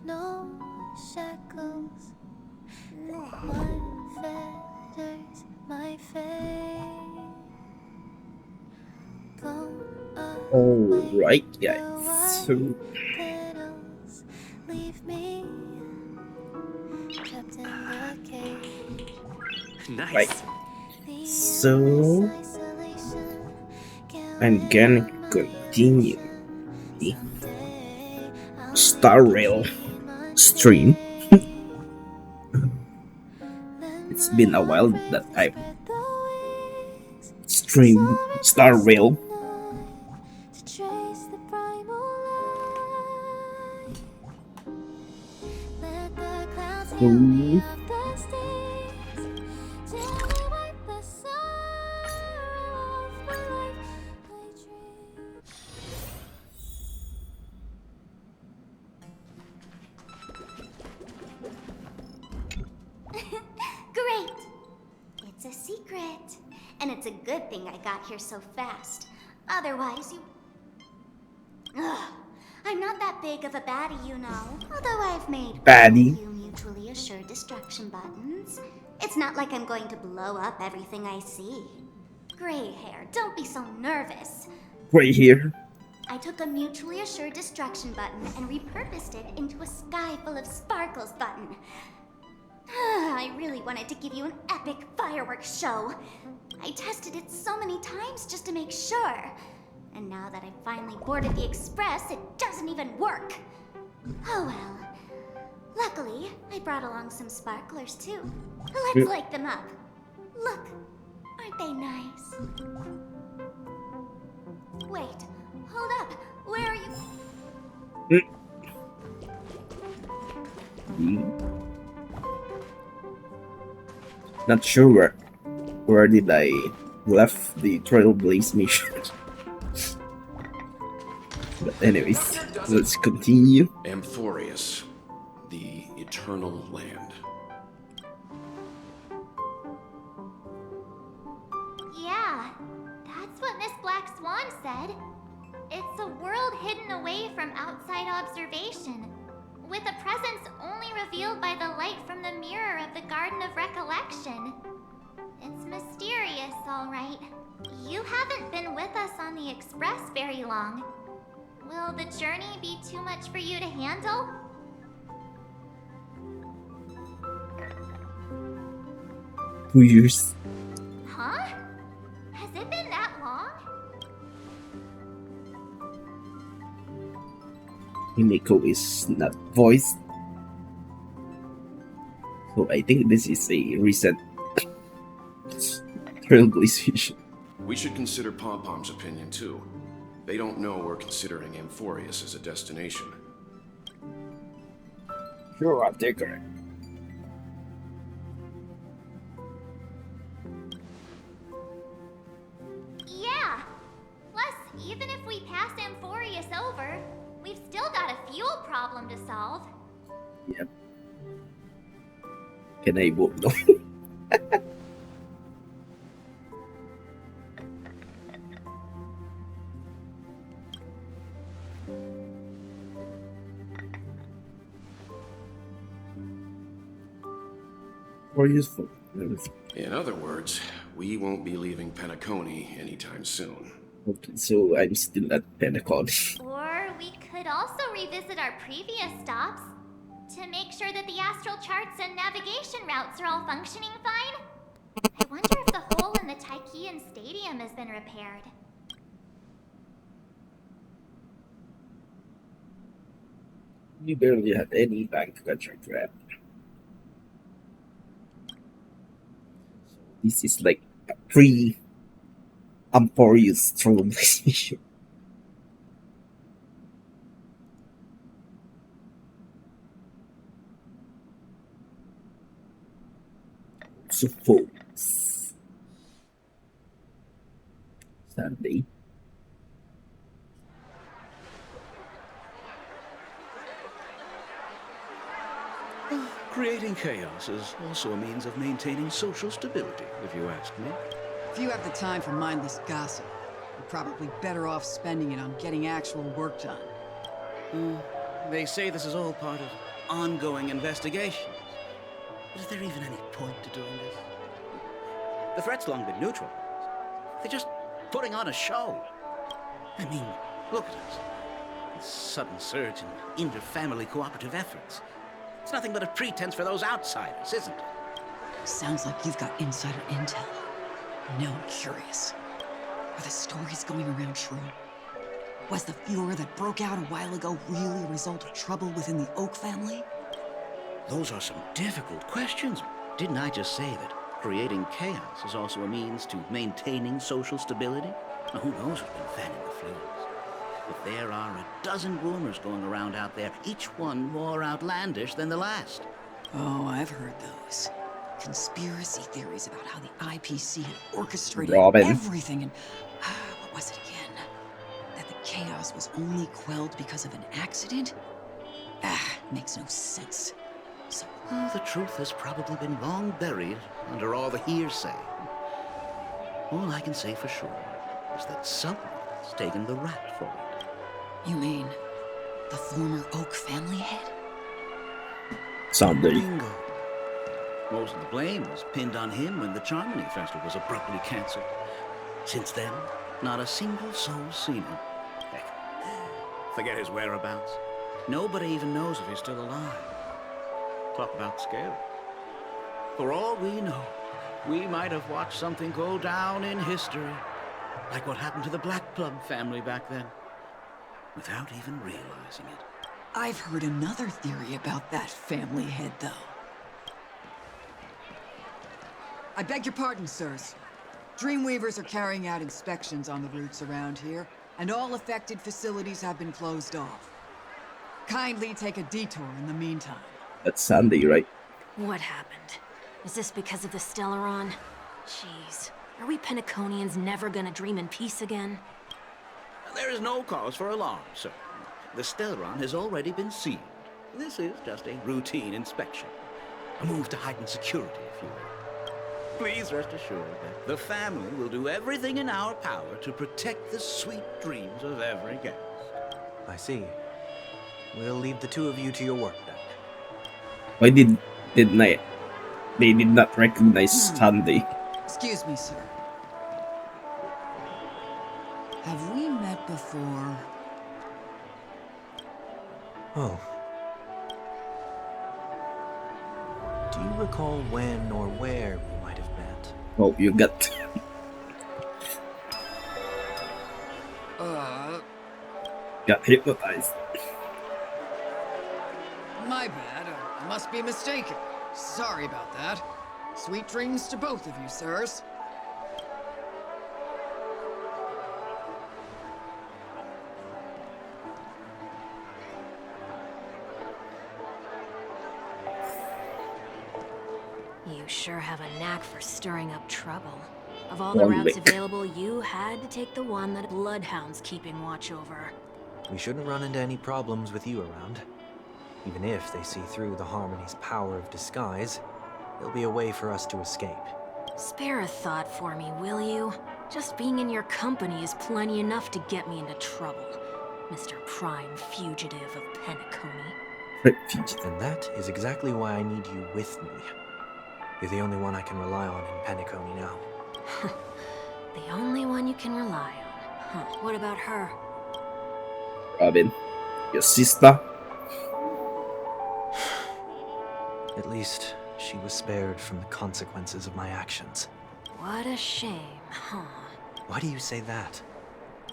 no shackles. One fetters my fate. Blown away Alright, guys. the So, white petals leave me trapped in the cage. right. Nice. The endless So, isolation can't I'm weigh gonna on my continue ambition. the Someday I'll Star make it Rail seem stream. unsafe. Let It's my been a heart while break that to I've spread the wings, streamed soar Star across the Rail. night to trace the primal light. Let the clouds heal me So, of the stains till they wipe the sorrow off my life. I dream. Great! It's a secret. And it's a good thing I got here so fast. Otherwise, you... Ugh. I'm not that big of a baddie, you know. Although I've made quite a baddie. few mutually assured destruction buttons. It's not like I'm going to blow up everything I see. Gray hair, don't be so nervous. Right here. I took a mutually assured destruction button and repurposed it into a sky full of sparkles button. I really wanted to give you an epic fireworks show. I tested it so many times just to make sure. And now that I've finally boarded the express, it doesn't even work. Oh well. Luckily, I brought along some sparklers too. Let's light them up. Look, aren't they nice? Wait, hold up. Where are you? Not sure where did I left the Trailblaze mission. But anyways, let's continue. Amphorius, the eternal land. Yeah, that's what Miss Black Swan said. It's a world hidden away from outside observation, with a presence only revealed by the light from the mirror of the Garden of Recollection. It's mysterious, all right. You haven't been with us on the Express very long. Will the journey be too much for you to handle? Two years. Huh? Has it been that long? Himiko is not voiced. So I think this is a recent Trailblaze mission. We should consider Pom-Pom's opinion too. They don't know we're considering Amphorius as a destination. Sure, I'll take her. Yeah. Plus, even if we pass Amphorius over, we've still got a fuel problem to solve. Yep. Can I vote no? Or useful. In other words, we won't be leaving Penacony anytime soon. Okay, so I'm still at Pentacon. Or we could also revisit our previous stops to make sure that the astral charts and navigation routes are all functioning fine. I wonder if the hole in the Tychean Stadium has been repaired. We barely had any bank contract rep. This is like a pre-Amphorius Trailblaze mission. So folks, Sunday. Creating chaos is also a means of maintaining social stability, if you ask me. If you have the time for mindless gossip, you're probably better off spending it on getting actual work done. They say this is all part of ongoing investigations. But is there even any point to doing this? The threat's long been neutralized. They're just putting on a show. I mean, look at us. This sudden surge in inter-family cooperative efforts. It's nothing but a pretense for those outsiders, isn't it? Sounds like you've got insider intel. Now I'm curious. Are the stories going around true? Was the furor that broke out a while ago really a result of trouble within the Oak family? Those are some difficult questions. Didn't I just say that creating chaos is also a means to maintaining social stability? Now, who knows who's been fanning the flames? But there are a dozen rumors going around out there, each one more outlandish than the last. Oh, I've heard those. Conspiracy theories about how the IPC had orchestrated Robin. everything and... what was it again? That the chaos was only quelled because of an accident? Makes no sense. So, Well, the truth has probably been long buried under all the hearsay. All I can say for sure is that someone's taken the rap for it. you mean the former Oak family head? Sunday. Bingo. Most of the blame was pinned on him when the Charmony Festival was abruptly cancelled. Since then, not a single soul's seen him. Heck, forget his whereabouts. Nobody even knows if he's still alive. Talk about scary. For all we know, we might have watched something go down in history, like what happened to the Black Plum family back then, without even realizing it. I've heard another theory about that family head, though. I beg your pardon, sirs. Dreamweavers are carrying out inspections on the routes around here, and all affected facilities have been closed off. Kindly take a detour in the meantime. That's Sunday, right? What happened? Is this because of the Stellaron? Jeez. Are we Pentaconians never gonna dream in peace again? There is no cause for alarm, sir. The Stellaron has already been sealed. This is just a routine inspection. A move to heighten security, if you will. Please rest assured that the family will do everything in our power to protect the sweet dreams of every guest. I see. We'll leave the two of you to your work then. Why did they did not recognize Sunday? Excuse me, sir. Have we met before? Oh. Do you recall when or where we might have met? Oh, you got got hypnotized. My bad. I must be mistaken. Sorry about that. Sweet dreams to both of you, sirs. You sure have a knack for stirring up trouble. Of all the One routes lick. available, you had to take the one that Bloodhound's keeping watch over. We shouldn't run into any problems with you around. Even if they see through the Harmony's power of disguise, there'll be a way for us to escape. Spare a thought for me, will you? Just being in your company is plenty enough to get me into trouble, Mr. Prime Fugitive of Pentaconi. And that is exactly why I need you with me. You're the only one I can rely on in Pentaconi now. The only one you can rely on. Huh. What about her? Robin, your sister. At least she was spared from the consequences of my actions. What a shame, huh? Why do you say that?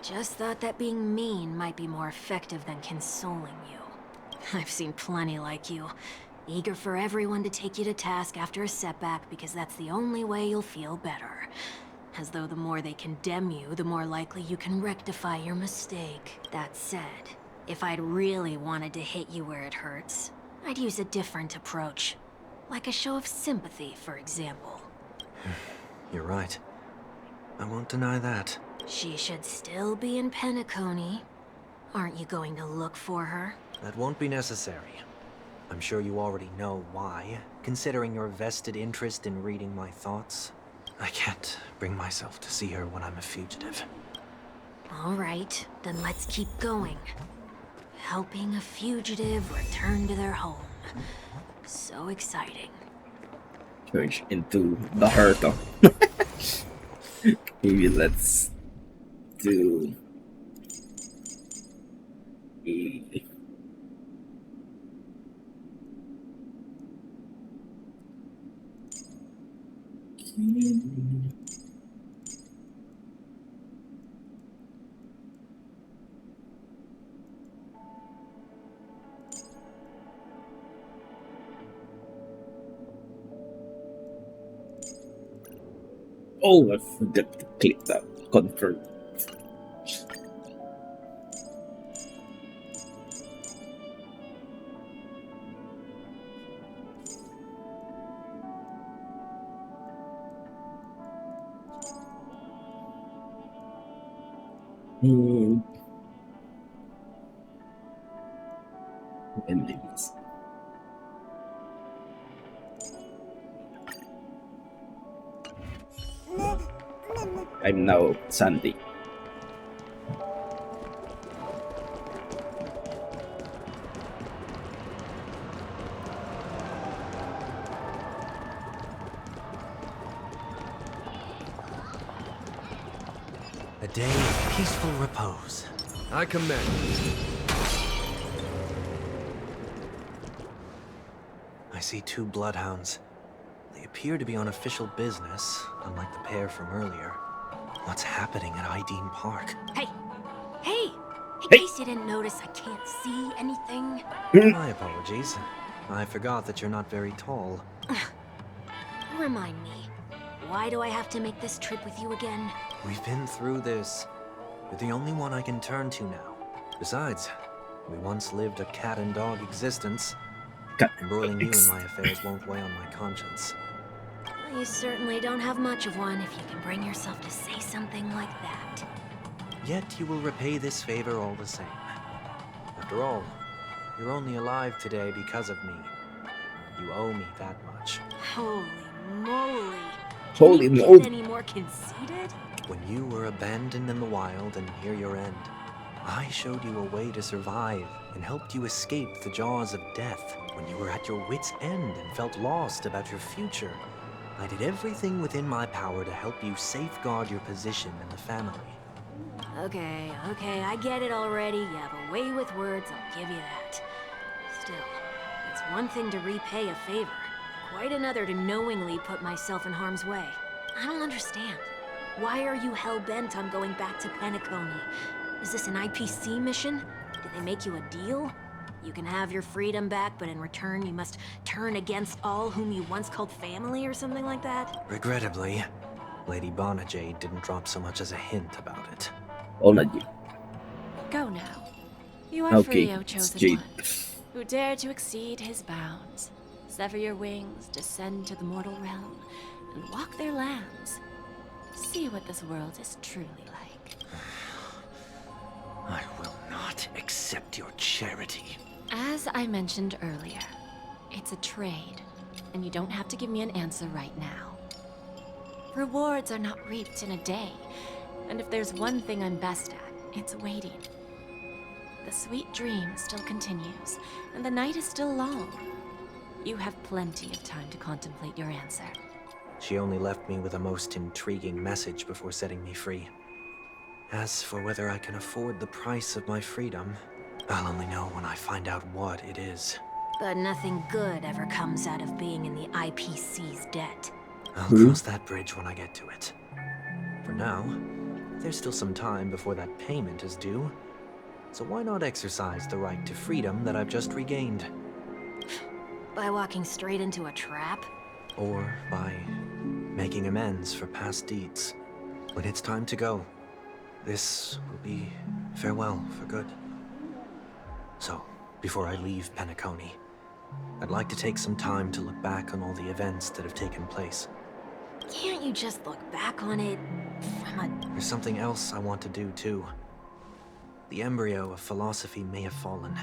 Just thought that being mean might be more effective than consoling you. I've seen plenty like you. Eager for everyone to take you to task after a setback because that's the only way you'll feel better. As though the more they condemn you, the more likely you can rectify your mistake. That said, if I'd really wanted to hit you where it hurts, I'd use a different approach. Like a show of sympathy, for example. You're right. I won't deny that. She should still be in Pentaconi. Aren't you going to look for her? That won't be necessary. I'm sure you already know why, considering your vested interest in reading my thoughts. I can't bring myself to see her when I'm a fugitive. All right, then let's keep going. helping a fugitive return to their home. So exciting. Search into the heart of. Maybe let's do a oh, I forgot to click that confirm. Endings. I'm now Sandy. A day of peaceful repose. I commend. I see 2 bloodhounds. They appear to be on official business, unlike the pair from earlier. What's happening at Ideen Park? Hey! Hey! In Hey. case you didn't notice, I can't see anything. My apologies. I forgot that you're not very tall. Remind me, why do I have to make this trip with you again? We've been through this. You're the only one I can turn to now. Besides, we once lived a cat and dog existence. Embroiling you in my affairs won't weigh on my conscience. You certainly don't have much of one if you can bring yourself to say something like that. Yet you will repay this favor all the same. After all, you're only alive today because of me. You owe me that much. Holy moly! Holy Can you moly. get any more conceited? When you were abandoned in the wild and near your end, I showed you a way to survive and helped you escape the jaws of death. When you were at your wit's end and felt lost about your future, I did everything within my power to help you safeguard your position in the family. Okay, I get it already. You have a way with words, I'll give you that. Still, it's one thing to repay a favor, quite another to knowingly put myself in harm's way. I don't understand. Why are you hell-bent on going back to Penacony? Is this an IPC mission? Did they make you a deal? You can have your freedom back, but in return you must turn against all whom you once called family or something like that? Regrettably, Lady Bonajade didn't drop so much as a hint about it. Already. Go now. You are Okay, free, O it's chosen Jade. one, who dare to exceed his bounds, sever your wings, descend to the mortal realm, and walk their lands. See what this world is truly like. I will not accept your charity. As I mentioned earlier, it's a trade, and you don't have to give me an answer right now. Rewards are not reaped in a day, and if there's one thing I'm best at, it's waiting. The sweet dream still continues, and the night is still long. You have plenty of time to contemplate your answer. She only left me with a most intriguing message before setting me free. As for whether I can afford the price of my freedom, I'll only know when I find out what it is. But nothing good ever comes out of being in the IPC's debt. I'll cross that bridge when I get to it. For now, there's still some time before that payment is due. So why not exercise the right to freedom that I've just regained? By walking straight into a trap? Or by making amends for past deeds. When it's time to go, this will be farewell for good. So, before I leave Penacony, I'd like to take some time to look back on all the events that have taken place. Can't you just look back on it from a... There's something else I want to do, too. The embryo of philosophy may have fallen,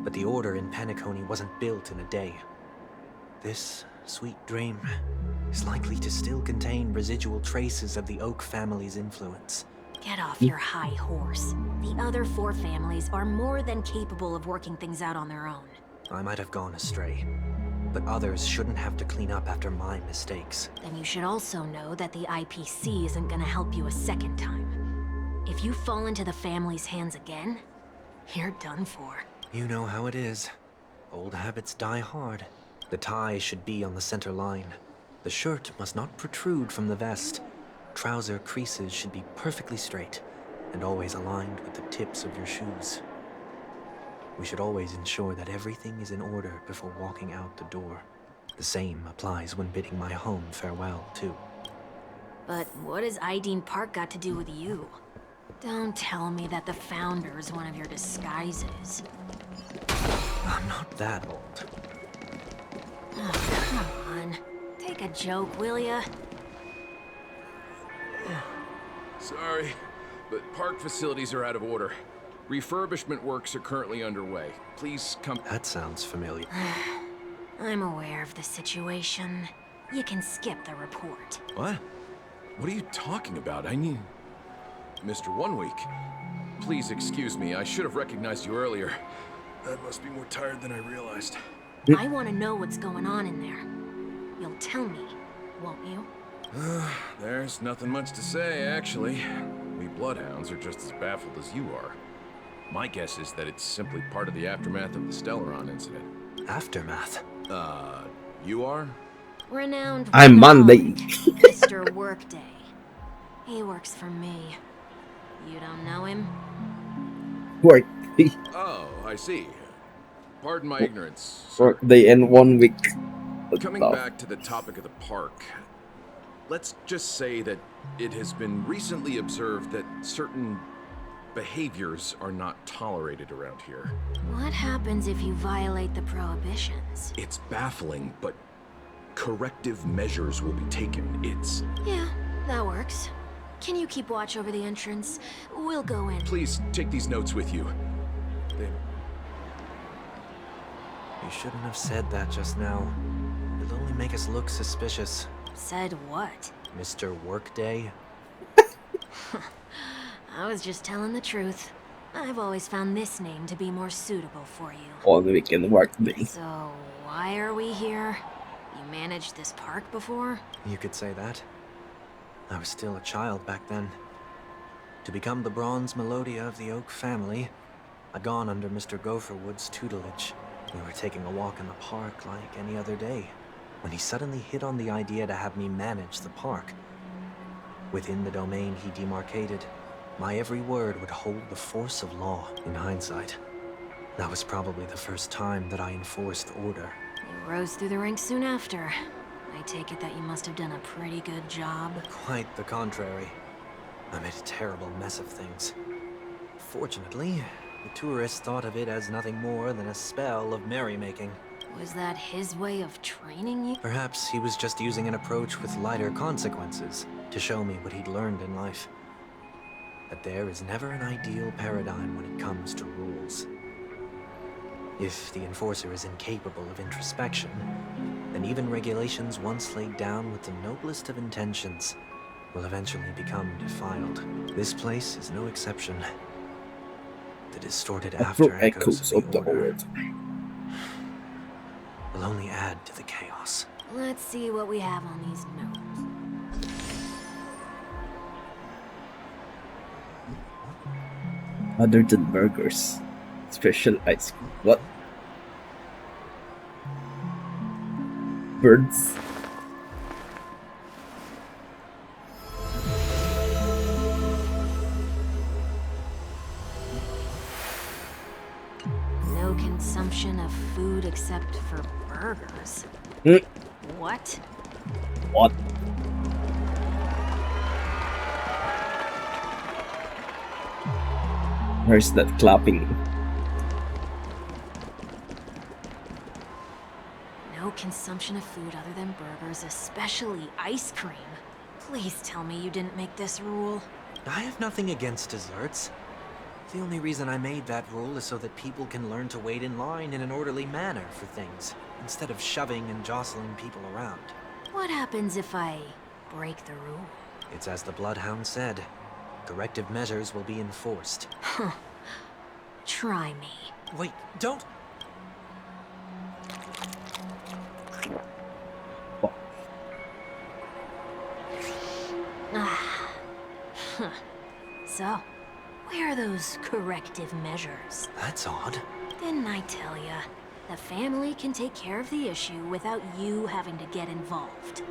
but the order in Penacony wasn't built in a day. This sweet dream is likely to still contain residual traces of the Oak family's influence. Get off your high horse. The other 4 families are more than capable of working things out on their own. I might have gone astray, but others shouldn't have to clean up after my mistakes. Then you should also know that the IPC isn't gonna help you a second time. If you fall into the family's hands again, you're done for. You know how it is. Old habits die hard. The tie should be on the center line. The shirt must not protrude from the vest. Trouser creases should be perfectly straight and always aligned with the tips of your shoes. We should always ensure that everything is in order before walking out the door. The same applies when bidding my home farewell, too. But what has Ideen Park got to do with you? Don't tell me that the Founder's one of your disguises. I'm not that old. Oh, come on. Take a joke, will ya? Sorry, but park facilities are out of order. Refurbishment works are currently underway. Please come. That sounds familiar. I'm aware of the situation. You can skip the report. What? What are you talking about? I mean... Mr. One Week. Please excuse me, I should have recognized you earlier. I must be more tired than I realized. I want to know what's going on in there. You'll tell me, won't you? There's nothing much to say, actually. We Bloodhounds are just as baffled as you are. My guess is that it's simply part of the aftermath of the Stellaron incident. Aftermath? You are? Renowned I'm Monday. Mr. Workday. He works for me. You don't know him? Work. Oh, I see. Pardon my ignorance. Work day and 1 week. Coming back to the topic of the park, let's just say that it has been recently observed that certain behaviors are not tolerated around here. What happens if you violate the prohibitions? It's baffling, but corrective measures will be taken. Yeah, that works. Can you keep watch over the entrance? We'll go in. Please take these notes with you. You shouldn't have said that just now. It'll only make us look suspicious. Said what? Mr. Workday? I was just telling the truth. I've always found this name to be more suitable for you. 1 week and work day. So, why are we here? You managed this park before? You could say that. I was still a child back then. To become the bronze Melodia of the Oak family, I'd gone under Mr. Gopherwood's tutelage. We were taking a walk in the park like any other day, when he suddenly hit on the idea to have me manage the park. Within the domain he demarcated, my every word would hold the force of law. In hindsight, that was probably the first time that I enforced order. You rose through the ranks soon after. I take it that you must have done a pretty good job. Quite the contrary. I made a terrible mess of things. Fortunately, the tourists thought of it as nothing more than a spell of merrymaking. Was that his way of training you? Perhaps he was just using an approach with lighter consequences to show me what he'd learned in life. That there is never an ideal paradigm when it comes to rules. If the enforcer is incapable of introspection, then even regulations once laid down with the noblest of intentions will eventually become defiled. This place is no exception. The distorted after echoes of the order will only add to the chaos. Let's see what we have on these notes. Other than burgers. Special ice cream. What? Birds? No consumption of food except for burgers. What? What? Where's that clapping? No consumption of food other than burgers, especially ice cream. Please tell me you didn't make this rule. I have nothing against desserts. The only reason I made that rule is so that people can learn to wait in line in an orderly manner for things, instead of shoving and jostling people around. What happens if I break the rule? It's as the Bloodhound said. corrective measures will be enforced. Try me. Wait, don't! So, where are those corrective measures? That's odd. Didn't I tell ya? The family can take care of the issue without you having to get involved.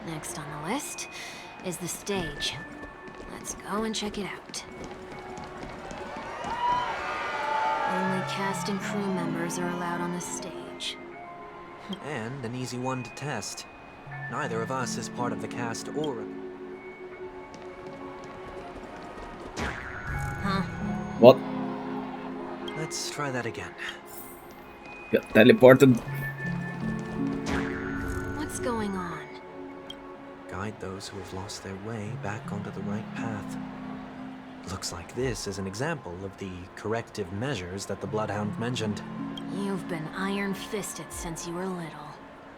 Next on the list is the stage. Let's go and check it out. Only cast and crew members are allowed on the stage. And an easy one to test. Neither of us is part of the cast or... Huh? What? Let's try that again. Got teleported. What's going on? Guide those who have lost their way back onto the right path. Looks like this is an example of the corrective measures that the Bloodhound mentioned. You've been iron-fisted since you were little,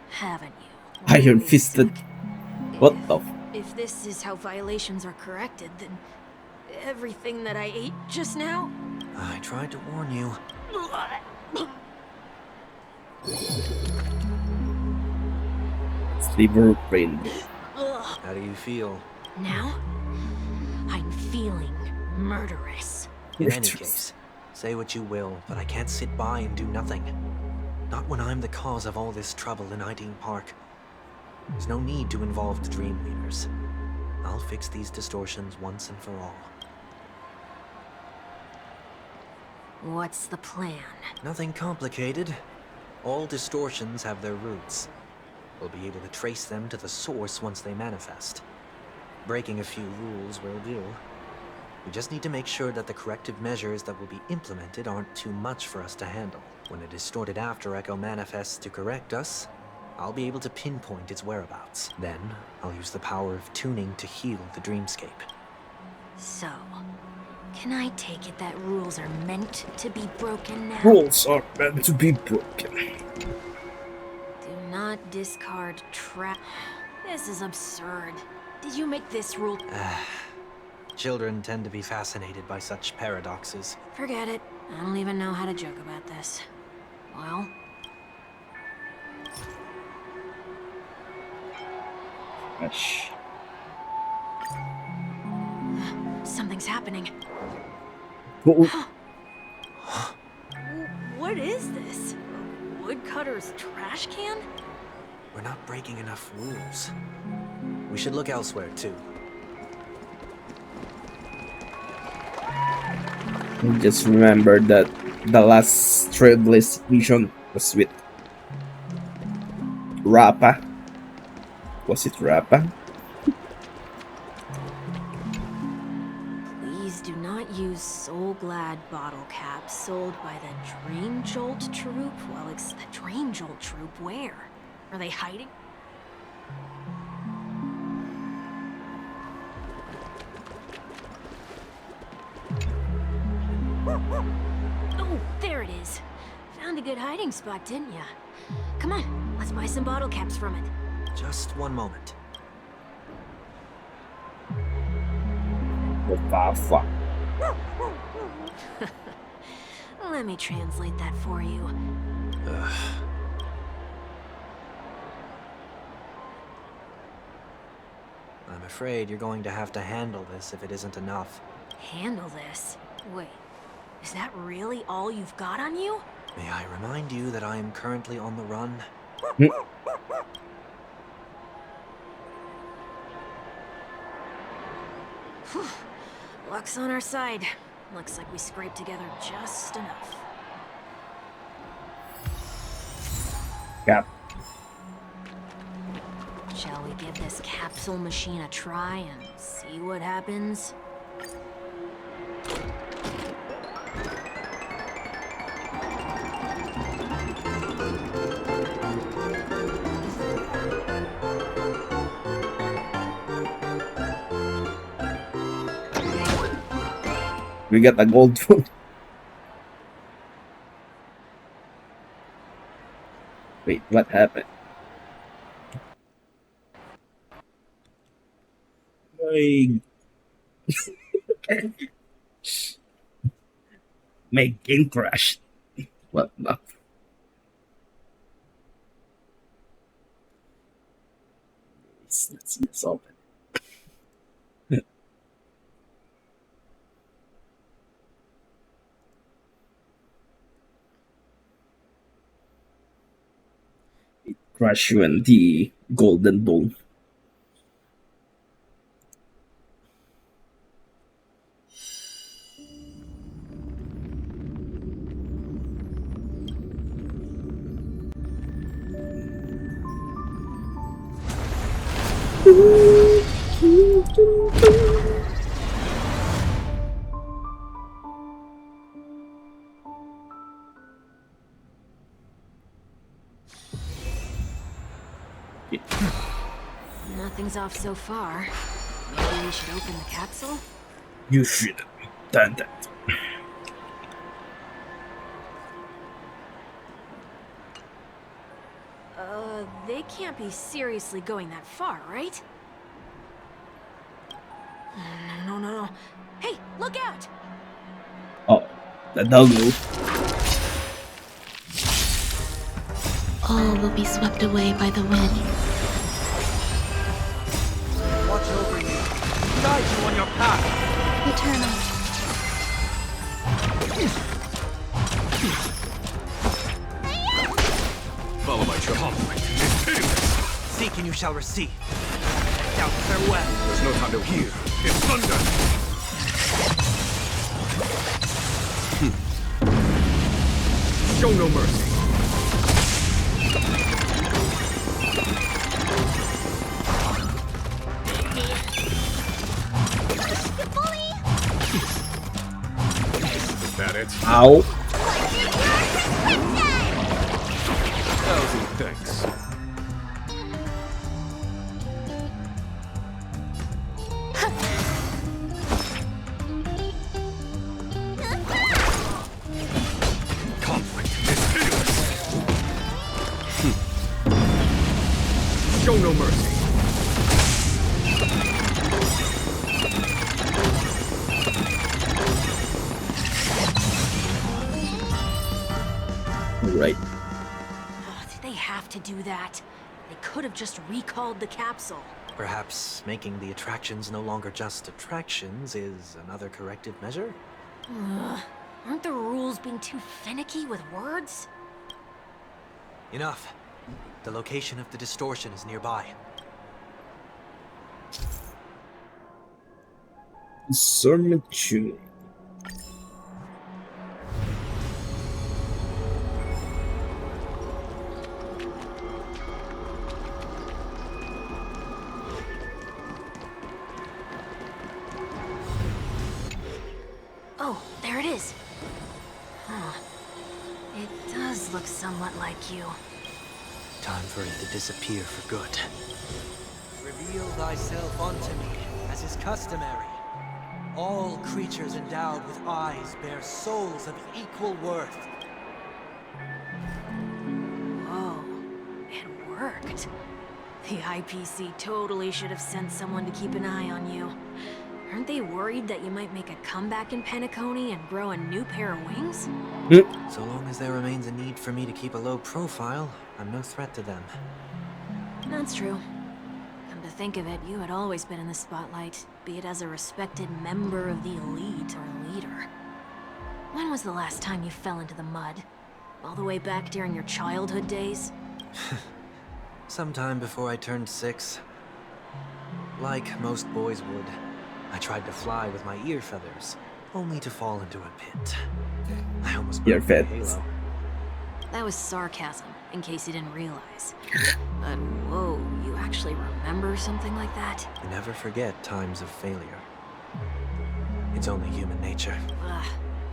haven't you? Iron-fisted? What the? If this is how violations are corrected, then everything that I ate just now? I tried to warn you. Sliver brain. How do you feel? Now, I'm feeling murderous. In any case, say what you will, but I can't sit by and do nothing. Not when I'm the cause of all this trouble in Ideen Park. There's no need to involve the Dream Leaders. I'll fix these distortions once and for all. What's the plan? Nothing complicated. All distortions have their roots. We'll be able to trace them to the source once they manifest. Breaking a few rules will do. We just need to make sure that the corrective measures that will be implemented aren't too much for us to handle. When a distorted After Echo manifests to correct us, I'll be able to pinpoint its whereabouts. Then, I'll use the power of tuning to heal the dreamscape. So, can I take it that rules are meant to be broken now? Rules are meant to be broken. Do not discard trash. This is absurd. Did you make this rule? Children tend to be fascinated by such paradoxes. Forget it. I don't even know how to joke about this. Well... Gosh. Something's happening. Oh, What is this? A woodcutter's trash can? We're not breaking enough rules. We should look elsewhere, too. just remember that the last Trailblaze vision was with Rappa. Was it Rappa? Please do not use Soul Glad bottle caps sold by the Dream Jolt Troop. Well, it's the Dream Jolt Troop. Where? Are they hiding? Oh, there it is. Found a good hiding spot, didn't ya? Come on, let's buy some bottle caps from it. Just one moment. What the fuck? Let me translate that for you. I'm afraid you're going to have to handle this if it isn't enough. Handle this? Wait, is that really all you've got on you? May I remind you that I am currently on the run? Luck's on our side. Looks like we scraped together just enough. Yeah. Shall we give this capsule machine a try and see what happens? We got a gold phone. Wait, what happened? Make game crash. What the? Let's see this open. Crash you in the golden dome. Nothing's off so far. Maybe we should open the capsule? You should have done that. They can't be seriously going that far, right? No. Hey, look out! Oh, that'll move. All will be swept away by the wind. Watch over you. Guide you on your path. Eternal. Follow my trail. Seek and you shall receive. Now farewell. There's no time to hear. It's thunder! Show no mercy. Is that it? Ow. Thousand thanks. Conflict is hideous. Show no mercy. Right. Did they have to do that? They could have just recalled the capsule. Perhaps making the attractions no longer just attractions is another corrective measure? Aren't the rules being too finicky with words? Enough. The location of the distortion is nearby. Discernment tuning. Oh, there it is. Huh. It does look somewhat like you. Time for it to disappear for good. Reveal thyself unto me, as is customary. All creatures endowed with eyes bear souls of equal worth. Whoa. It worked. The IPC totally should have sent someone to keep an eye on you. Aren't they worried that you might make a comeback in Penacony and grow a new pair of wings? So long as there remains a need for me to keep a low profile, I'm no threat to them. That's true. Come to think of it, you had always been in the spotlight, be it as a respected member of the elite or leader. When was the last time you fell into the mud? All the way back during your childhood days? Sometime before I turned 6. Like most boys would, I tried to fly with my ear feathers, only to fall into a pit. I almost Ear broke my feathers. halo. That was sarcasm, in case you didn't realize. But whoa, you actually remember something like that? You never forget times of failure. It's only human nature. Ugh,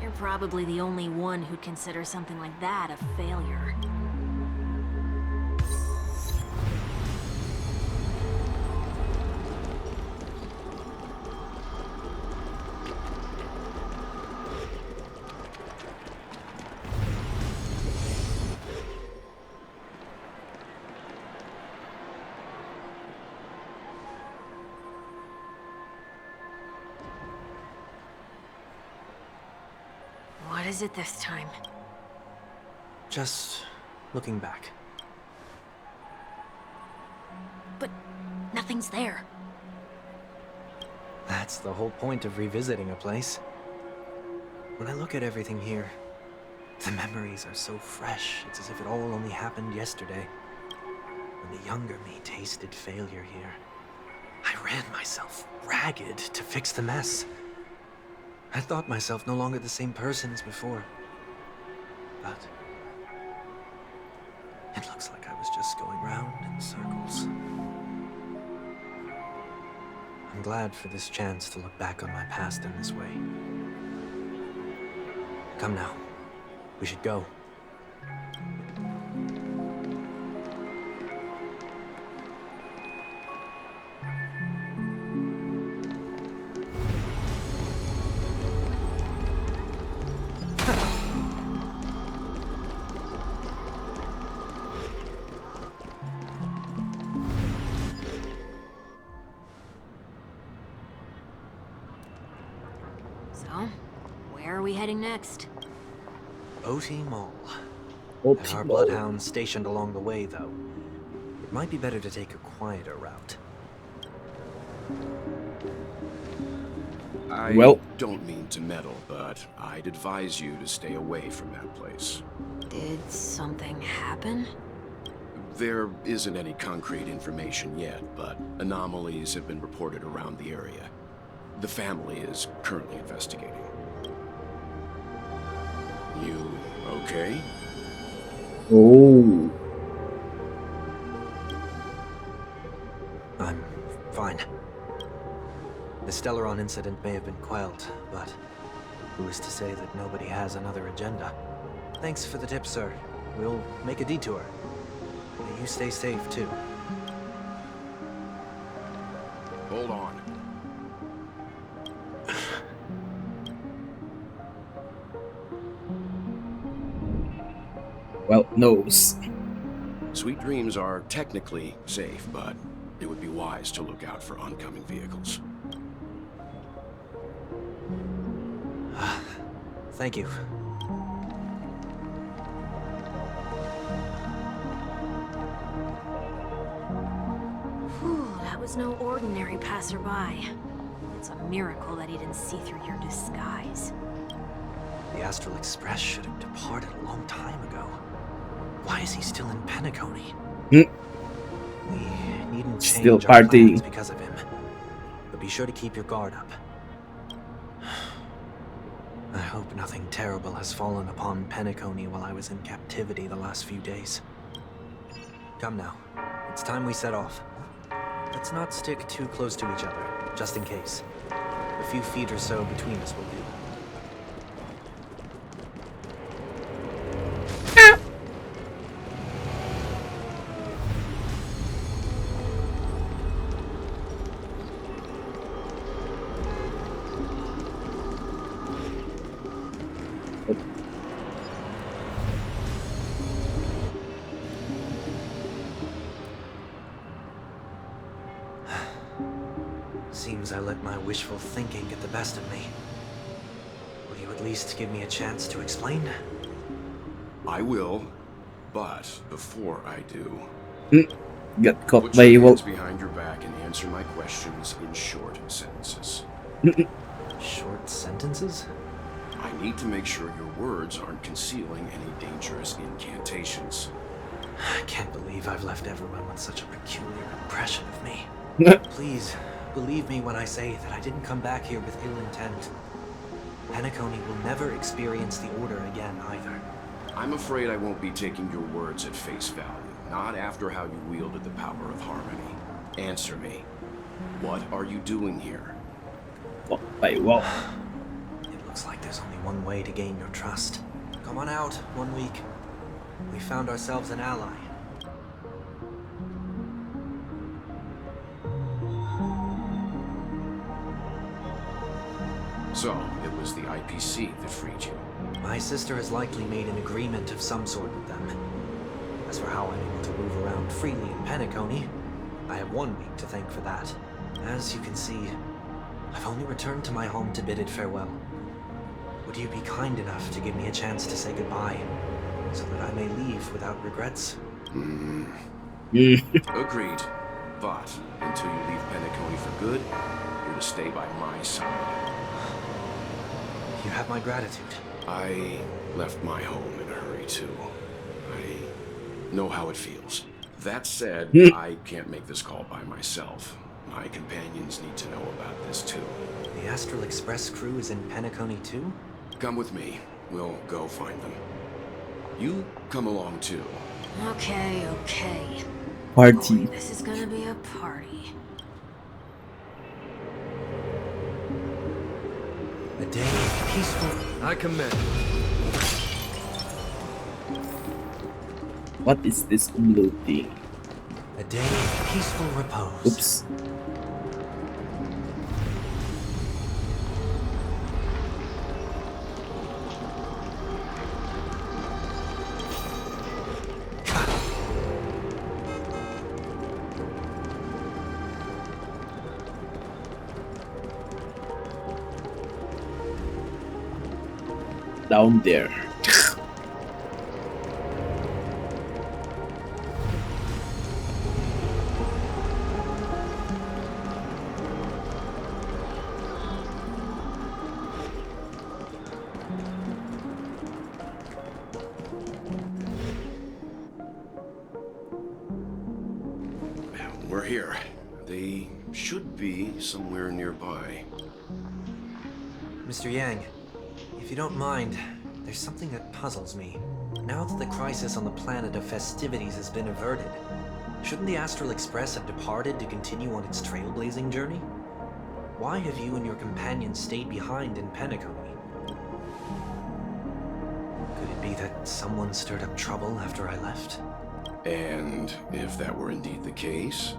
you're probably the only one who'd consider something like that a failure. What is it this time? Just looking back. But nothing's there. That's the whole point of revisiting a place. When I look at everything here, the memories are so fresh, it's as if it all only happened yesterday. When the younger me tasted failure here, I ran myself ragged to fix the mess. I thought myself no longer the same person as before. But it looks like I was just going round in circles. I'm glad for this chance to look back on my past in this way. Come now. We should go. So, where are we heading next? OT Mall. OT There are Mall. bloodhounds stationed along the way, though. It might be better to take a quieter route. I Well- don't mean to meddle, but I'd advise you to stay away from that place. Did something happen? There isn't any concrete information yet, but anomalies have been reported around the area. The family is currently investigating. You okay? Oh. I'm fine. The Stellaron incident may have been quelled, but who is to say that nobody has another agenda? Thanks for the tip, sir. We'll make a detour. May you stay safe, too. Hold on. Well, nose. Sweet dreams are technically safe, but it would be wise to look out for oncoming vehicles. Thank you. Whew, that was no ordinary passerby. It's a miracle that he didn't see through your disguise. The Astral Express should have departed a long time ago. Why is he still in Penacony? Hmm. We needn't change Still our partying. plans because of him. But be sure to keep your guard up. I hope nothing terrible has fallen upon Penacony while I was in captivity the last few days. Come now. It's time we set off. Let's not stick too close to each other, just in case. A few feet or so between us will do. Seems I let my wishful thinking get the best of me. Will you at least give me a chance to explain? I will, but before I do, Got caught put by your evil. hands behind your back and answer my questions in short sentences. Short sentences? I need to make sure your words aren't concealing any dangerous incantations. I can't believe I've left everyone with such a peculiar impression of me. Please, believe me when I say that I didn't come back here with ill intent. Penacony will never experience the Order again, either. I'm afraid I won't be taking your words at face value, not after how you wielded the power of harmony. Answer me. What are you doing here? Caught by evil. It looks like there's only one way to gain your trust. Come on out, 1 week. We found ourselves an ally. So, it was the IPC that freed you. My sister has likely made an agreement of some sort with them. As for how I'm able to move around freely in Penacony, I have 1 week to thank for that. As you can see, I've only returned to my home to bid it farewell. would you be kind enough to give me a chance to say goodbye, so that I may leave without regrets? Agreed. But until you leave Penacony for good, you're to stay by my side. You have my gratitude. I left my home in a hurry, too. I know how it feels. That said, I can't make this call by myself. My companions need to know about this, too. The Astral Express crew is in Penacony too? Come with me. We'll go find them. You come along, too. Okay. Party. Boy, this is gonna be a party. A day of peaceful... I commend. What is this blue thing? A day of peaceful repose. Oops. Down there. We're here. They should be somewhere nearby. Mr. Yang, if you don't mind, there's something that puzzles me. Now that the crisis on the planet of festivities has been averted, shouldn't the Astral Express have departed to continue on its trailblazing journey? Why have you and your companions stayed behind in Penacony? Could it be that someone stirred up trouble after I left? And if that were indeed the case,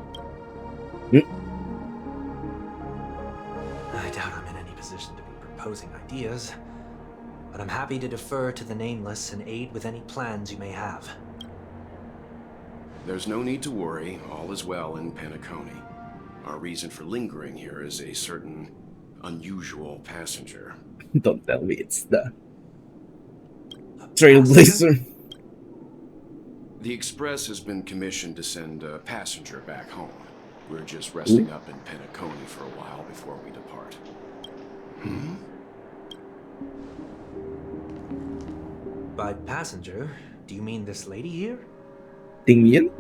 I doubt I'm in any position to be proposing ideas, but I'm happy to defer to the Nameless and aid with any plans you may have. there's no need to worry. All is well in Penacony. Our reason for lingering here is a certain unusual passenger. Don't tell me it's the Trailblazer. The Express has been commissioned to send a passenger back home. We're just resting up in Penacony for a while before we depart. By passenger, do you mean this lady here? Tingyan?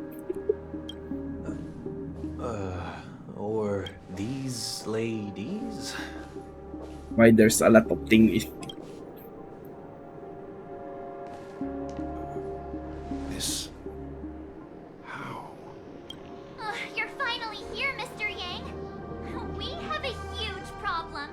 Or these ladies? Why there's a lot of Tingyan? This... how? You're finally here, Mr. Yang. We have a huge problem.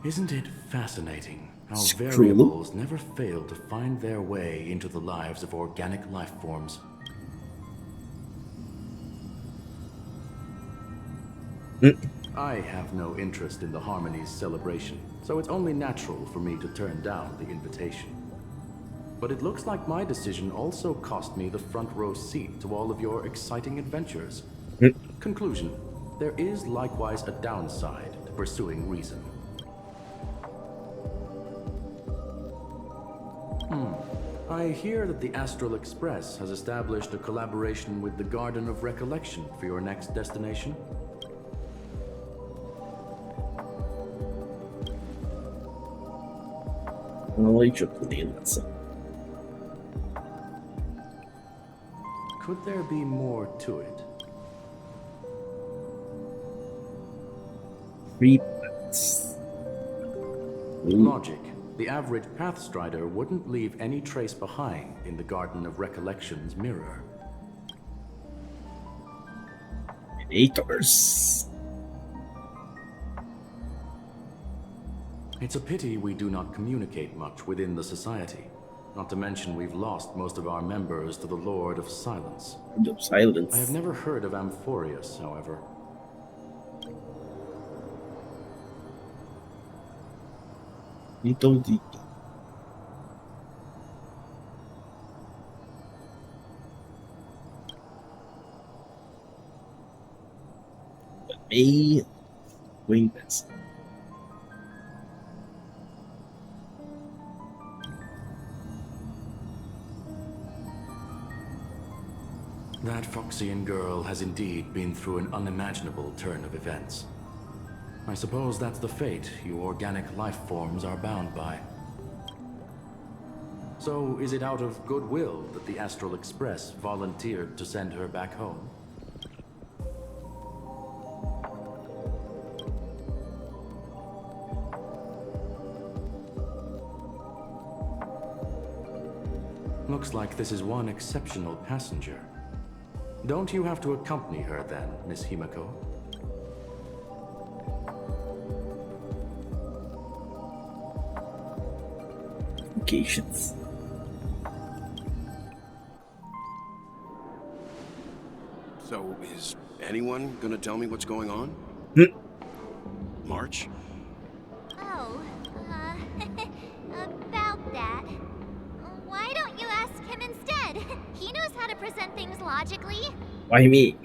Isn't it fascinating how Screw. variables never fail to find their way into the lives of organic life forms? I have no interest in the Harmony's celebration, so it's only natural for me to turn down the invitation. But it looks like my decision also cost me the front row seat to all of your exciting adventures. Conclusion: there is likewise a downside to pursuing reason. I hear that the Astral Express has established a collaboration with the Garden of Recollection for your next destination. Could there be more to it? Logic. The average Pathstrider wouldn't leave any trace behind in the Garden of Recollection's mirror. Haters. It's a pity we do not communicate much within the society. Not to mention we've lost most of our members to the Lord of Silence. Of Silence. I have never heard of Amphorius, however. Little D. A acquaintance. That Foxian girl has indeed been through an unimaginable turn of events. I suppose that's the fate you organic life forms are bound by. So, is it out of goodwill that the Astral Express volunteered to send her back home? Looks like this is one exceptional passenger. Don't you have to accompany her then, Miss Himiko? Occasions. So, is anyone gonna tell me what's going on? March? Oh, about that. Why don't you ask him instead? He knows how to present things logically. Why me?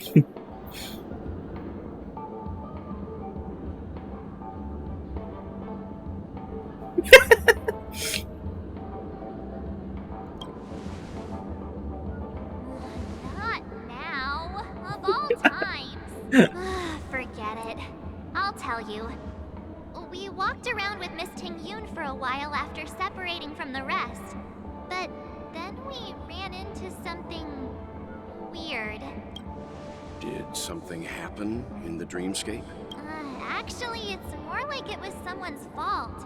Not now. Of all times. Forget it. I'll tell you. We walked around with Miss Ting-Yoon for a while after separating from the rest. But then we ran into something weird. Did something happen in the dreamscape? Actually, it's more like it was someone's fault.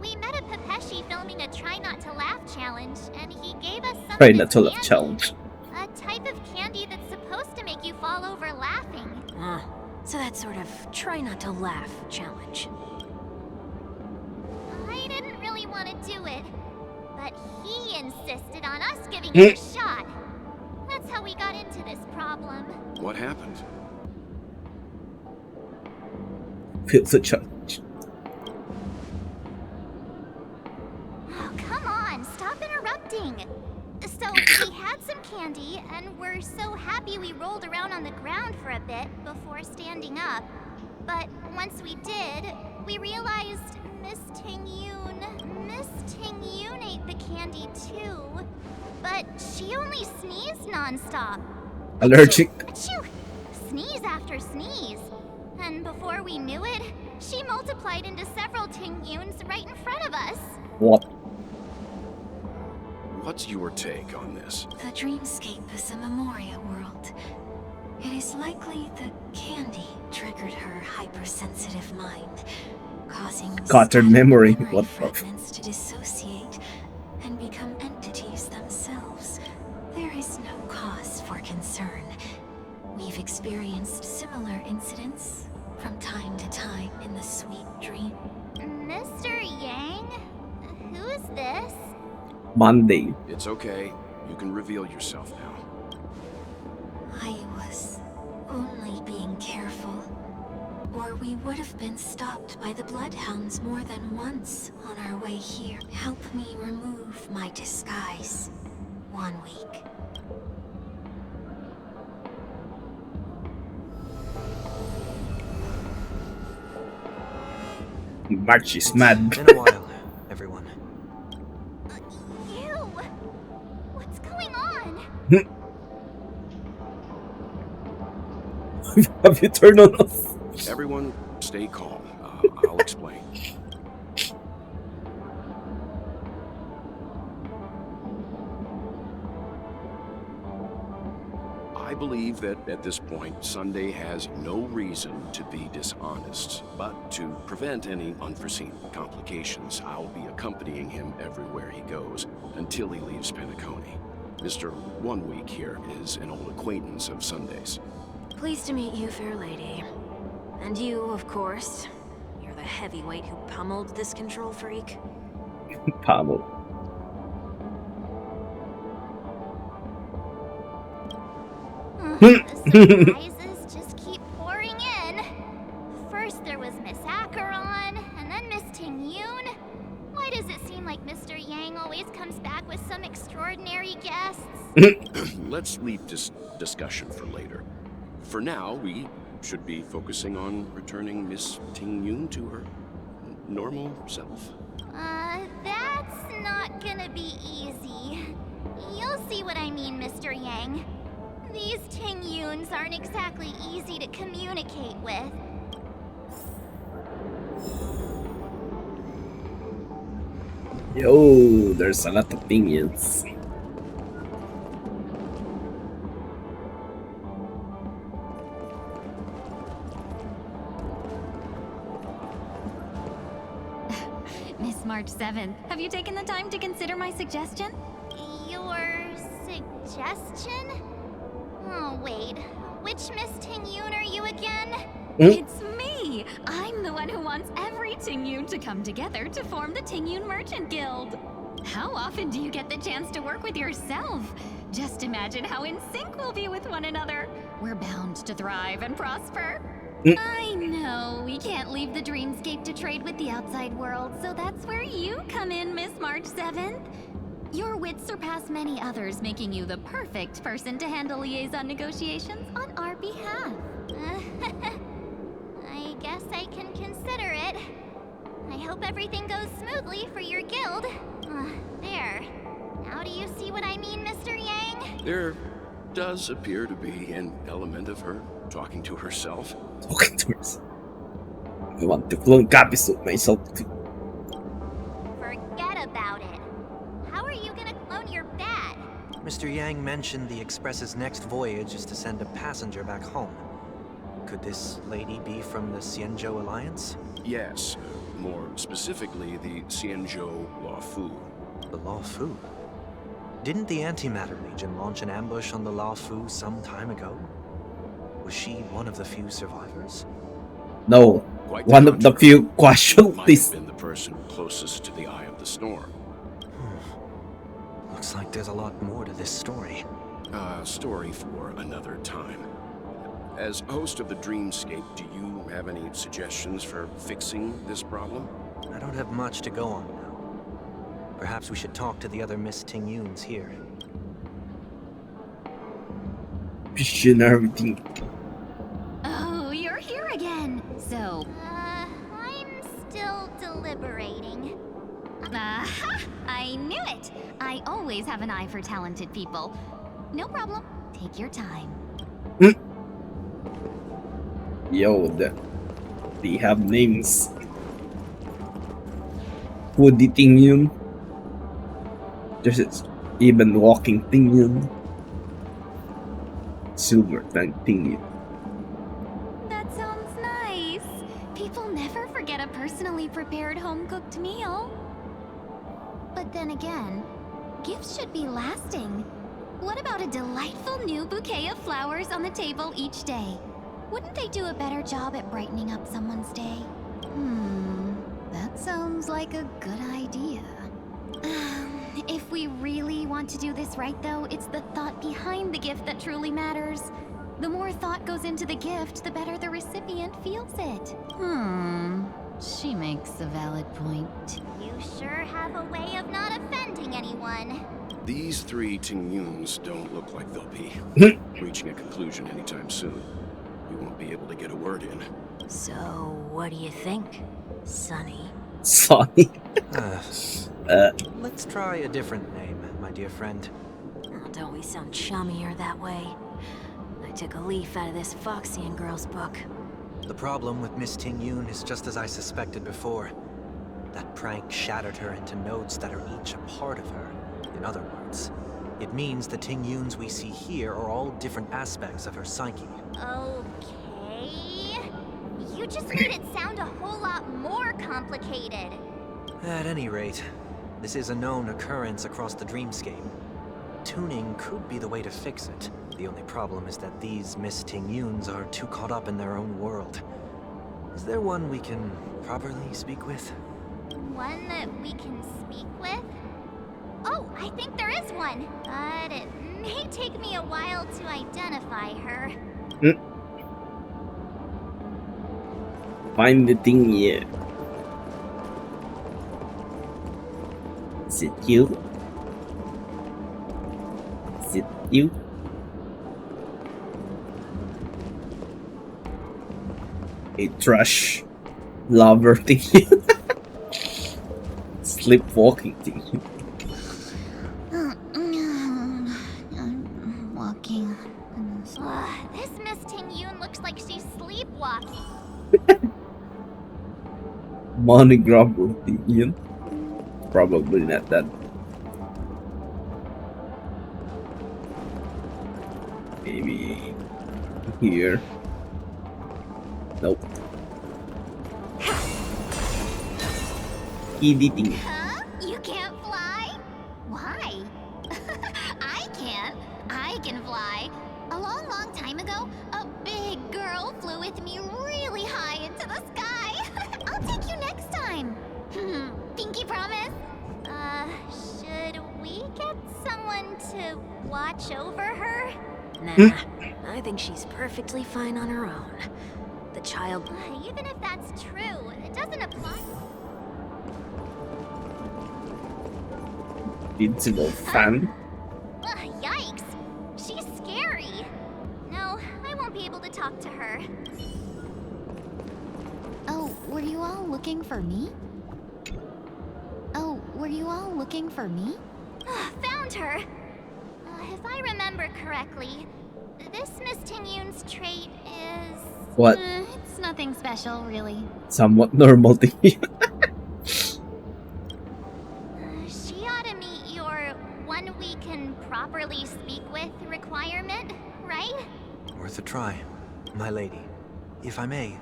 We met a Pepeshi filming a Try Not to Laugh challenge, and he gave us some Try of not his to laugh candy. challenge. A type of candy that's supposed to make you fall over laughing. So that sort of try not to laugh challenge. I didn't really want to do it, but he insisted on us giving it a shot. That's how we got into this problem. What happened? Feels a challenge. Oh, come on, stop interrupting. So, we had some candy, and we're so happy we rolled around on the ground for a bit before standing up. But once we did, we realized Miss Ting-Yoon ate the candy too. But she only sneezed nonstop. Allergic. Achoo! Sneeze after sneeze. And before we knew it, she multiplied into several Ting-Yoons right in front of us. What? What's your take on this? The dreamscape is a Memoria world. It is likely the candy triggered her hypersensitive mind, causing Scattered memory. What the fragments to dissociate and become entities themselves. There is no cause for concern. We've experienced similar incidents from time to time in the sweet dream. Mr. Yang? Who is this? Monday. It's okay. You can reveal yourself now. I was only being careful, or we would have been stopped by the Bloodhounds more than once on our way here. Help me remove my disguise. 1 week. March is mad. In a while, everyone. You! What's going on? Have you turned on us? Everyone, stay calm. I'll explain. I believe that at this point, Sunday has no reason to be dishonest. But to prevent any unforeseen complications, I'll be accompanying him everywhere he goes until he leaves Penacony. Mr. 1 Week here is an old acquaintance of Sunday's. Pleased to meet you, fair lady. And you, of course. You're the heavyweight who pummeled this control freak. Pablo. The surprises just keep pouring in. First there was Miss Acheron, and then Miss Ting-Yoon. Why does it seem like Mr. Yang always comes back with some extraordinary guests? Let's leave this discussion for later. For now, we should be focusing on returning Miss Ting Yun to her normal self. That's not gonna be easy. You'll see what I mean, Mr. Yang. These Ting Yuns aren't exactly easy to communicate with. Yo, there's a lot of opinions. Miss March 7th, have you taken the time to consider my suggestion? Your suggestion? Oh, wait. Which Miss Ting Yun are you again? It's me! I'm the one who wants every Ting Yun to come together to form the Ting Yun Merchant Guild. How often do you get the chance to work with yourself? Just imagine how in sync we'll be with one another. We're bound to thrive and prosper. I know, we can't leave the dreamscape to trade with the outside world, so that's where you come in, Miss March 7th. Your wits surpass many others, making you the perfect person to handle liaison negotiations on our behalf. I guess I can consider it. I hope everything goes smoothly for your guild. There. Now do you see what I mean, Mr. Yang? There does appear to be an element of her talking to herself. Talking to herself. I want to clone copies of myself too. Forget about it. How are you gonna clone your bat? Mr. Yang mentioned the Express's next voyage is to send a passenger back home. Could this lady be from the Xianzhou Alliance? Yes, more specifically the Xianzhou Luofu. The Luofu? Didn't the Antimatter Legion launch an ambush on the Luofu some time ago? Was she one of the few survivors? No, one of the few casualties. Might have been the person closest to the eye of the storm. Looks like there's a lot more to this story. Story for another time. As host of the Dreamscape, do you have any suggestions for fixing this problem? I don't have much to go on now. Perhaps we should talk to the other Miss Ting Yuns here. Visionary thing. Oh, you're here again. So, I'm still deliberating. aha! I knew it! I always have an eye for talented people. No problem. Take your time. Yo, they have names. Woody Ting Yun. There's even Walking Ting Yun. Silver Tank Ting Yun. That sounds nice. People never forget a personally prepared home-cooked meal. But then again, gifts should be lasting. What about a delightful new bouquet of flowers on the table each day? Wouldn't they do a better job at brightening up someone's day? That sounds like a good idea. If we really want to do this right, though, it's the thought behind the gift that truly matters. The more thought goes into the gift, the better the recipient feels it. She makes a valid point. You sure have a way of not offending anyone. These three Ting Yuns don't look like they'll be reaching a conclusion anytime soon. We won't be able to get a word in. So, what do you think, Sonny? Sonny. Let's try a different name, my dear friend. Oh, don't we sound chummier that way? I took a leaf out of this Foxian girl's book. The problem with Miss Ting Yun is just as I suspected before. That prank shattered her into nodes that are each a part of her. In other words, it means the Ting Yuns we see here are all different aspects of her psyche. Okay. You just made it sound a whole lot more complicated. At any rate, this is a known occurrence across the dreamscape. Tuning could be the way to fix it. The only problem is that these Miss Ting Yuns are too caught up in their own world. Is there one we can properly speak with? One that we can speak with? Oh, I think there is one. But it may take me a while to identify her. Find the thing here. Is it you? Is it you? A trash lover thing. Sleepwalking thing. I'm walking. This Miss Ting Yun looks like she's sleepwalking. Money grabber thing. Probably not that. Maybe here. Nope. Editing. Huh? You can't fly? Why? I can. I can fly. A long, long time ago, a big girl flew with me really high into the sky. I'll take you next time. Pinky promise? Should we get someone to watch over her? Nah, I think she's perfectly fine on her own. The child... Even if that's true, it doesn't apply. Invincible fan. Yikes! She's scary. No, I won't be able to talk to her. Oh, were you all looking for me? Found her! If I remember correctly, this Miss Ting Yun's trait is... What? It's nothing special, really. Somewhat normal thing. She ought to meet your one we can properly speak with requirement, right? Worth a try, my lady. If I may,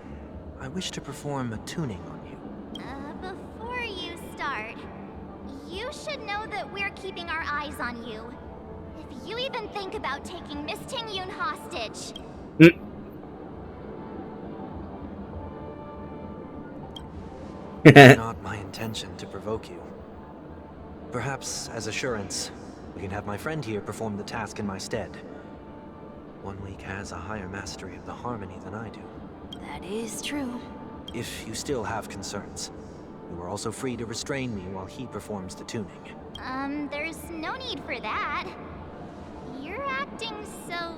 I wish to perform a tuning on you. Before you start, you should know that we're keeping our eyes on you. If you even think about taking Miss Ting Yun hostage... It's not my intention to provoke you. Perhaps, as assurance, we can have my friend here perform the task in my stead. One week has a higher mastery of the harmony than I do. That is true. If you still have concerns, you are also free to restrain me while he performs the tuning. There's no need for that. You're acting so...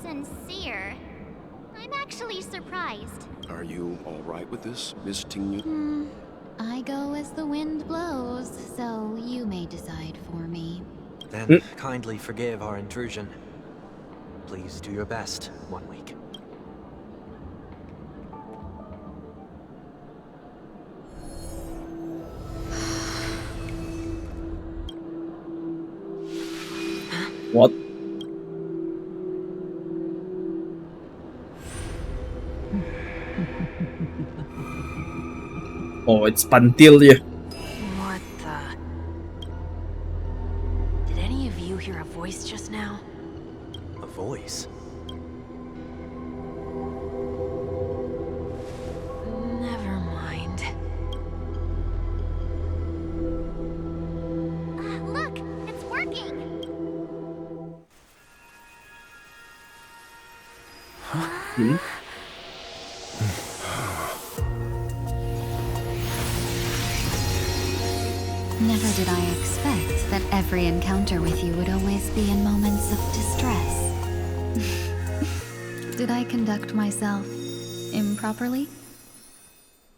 sincere. I'm actually surprised. Are you all right with this, Miss Ting Yun? I go as the wind blows, so you may decide for me. Then kindly forgive our intrusion. Please do your best, 1 week. What? Oh, it's Pantilia. What the... Did any of you hear a voice just now? A voice? Never mind. Look, it's working! Never did I expect that every encounter with you would always be in moments of distress. Did I conduct myself improperly?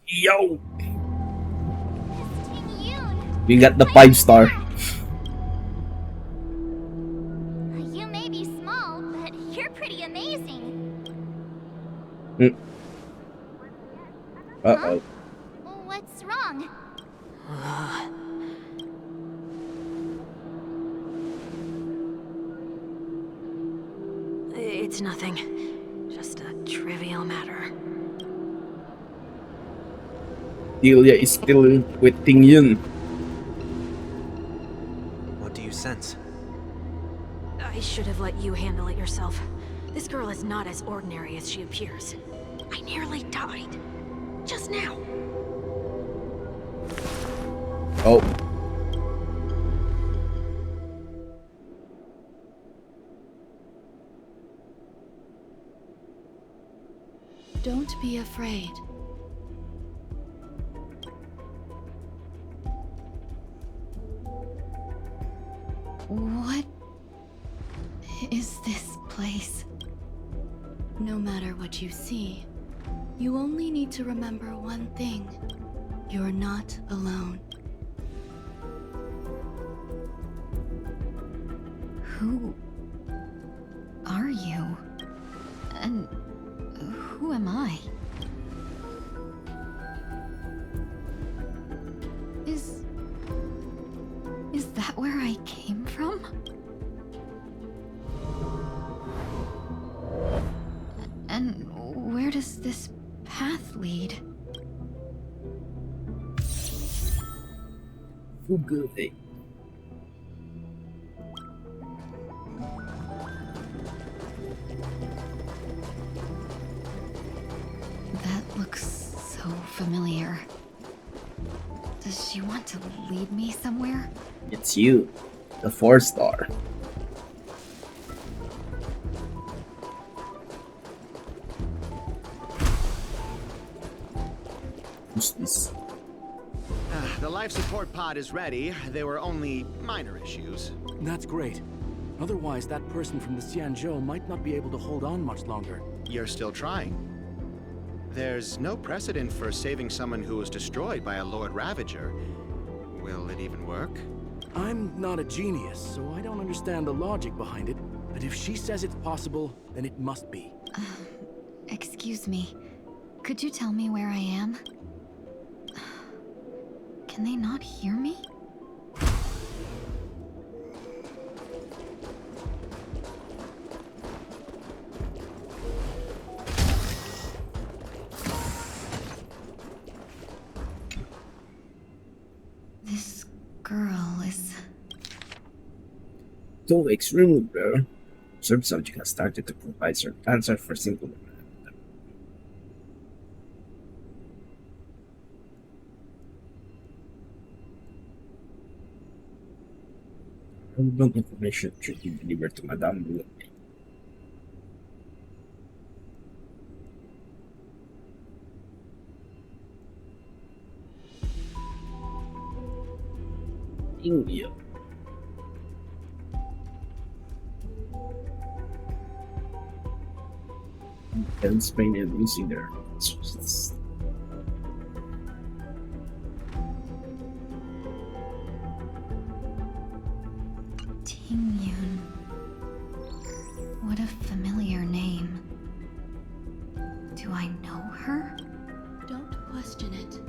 Yo! Miss Ting Yun! You got the 5-star. You may be small, but you're pretty amazing. Uh-oh. What's wrong? It's nothing. Just a trivial matter. Delia is still with Ting Yun. What do you sense? I should have let you handle it yourself. This girl is not as ordinary as she appears. I nearly died. Just now. Oh. Don't be afraid. What is this place? No matter what you see, You only need to remember one thing. You're not alone. Who are you? And who am I? Is that where I came from? And where does this path lead? Fugate. That looks so familiar. Does she want to lead me somewhere? It's you, the 4-star. Who's this? The life support pod is ready. There were only minor issues. That's great. Otherwise, that person from the Xianzhou might not be able to hold on much longer. You're still trying. There's no precedent for saving someone who was destroyed by a Lord Ravager. Will it even work? I'm not a genius, so I don't understand the logic behind it. But if she says it's possible, then it must be. Excuse me. Could you tell me where I am? Can they not hear me? This girl is... 2 weeks removed, bro. Observed subject has started to provide certain answer for simple. Relevant information should be delivered to Madame Blue. India. And Spain and losing their Tingyun. What a familiar name. Do I know her? Don't question it.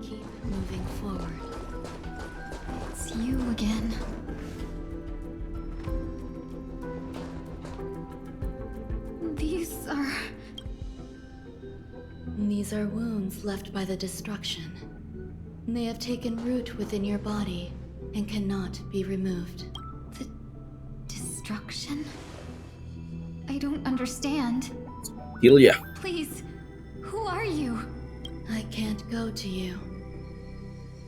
Keep moving forward. It's you again. These are wounds left by the destruction. They have taken root within your body and cannot be removed. The destruction? I don't understand. Ilya. Please, who are you? I can't go to you.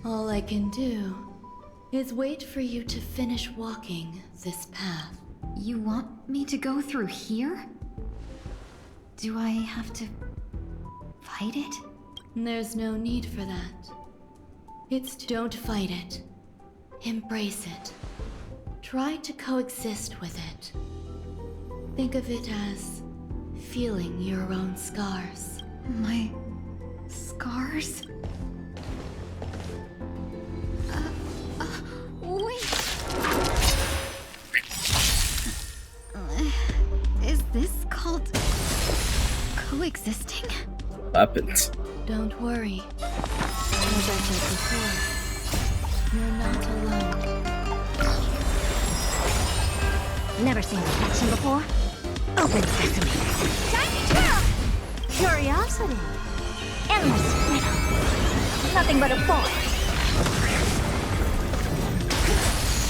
All I can do is wait for you to finish walking this path. You want me to go through here? Do I have to fight it? There's no need for that. Don't fight it. Embrace it. Try to coexist with it. Think of it as feeling your own scars. My scars? Wait! Is this called coexisting? Happened. Don't worry. As I said before, you're not alone. Never seen reflection before? Open sesame. Tiny twirl! Curiosity. Endless riddle. Nothing but a force.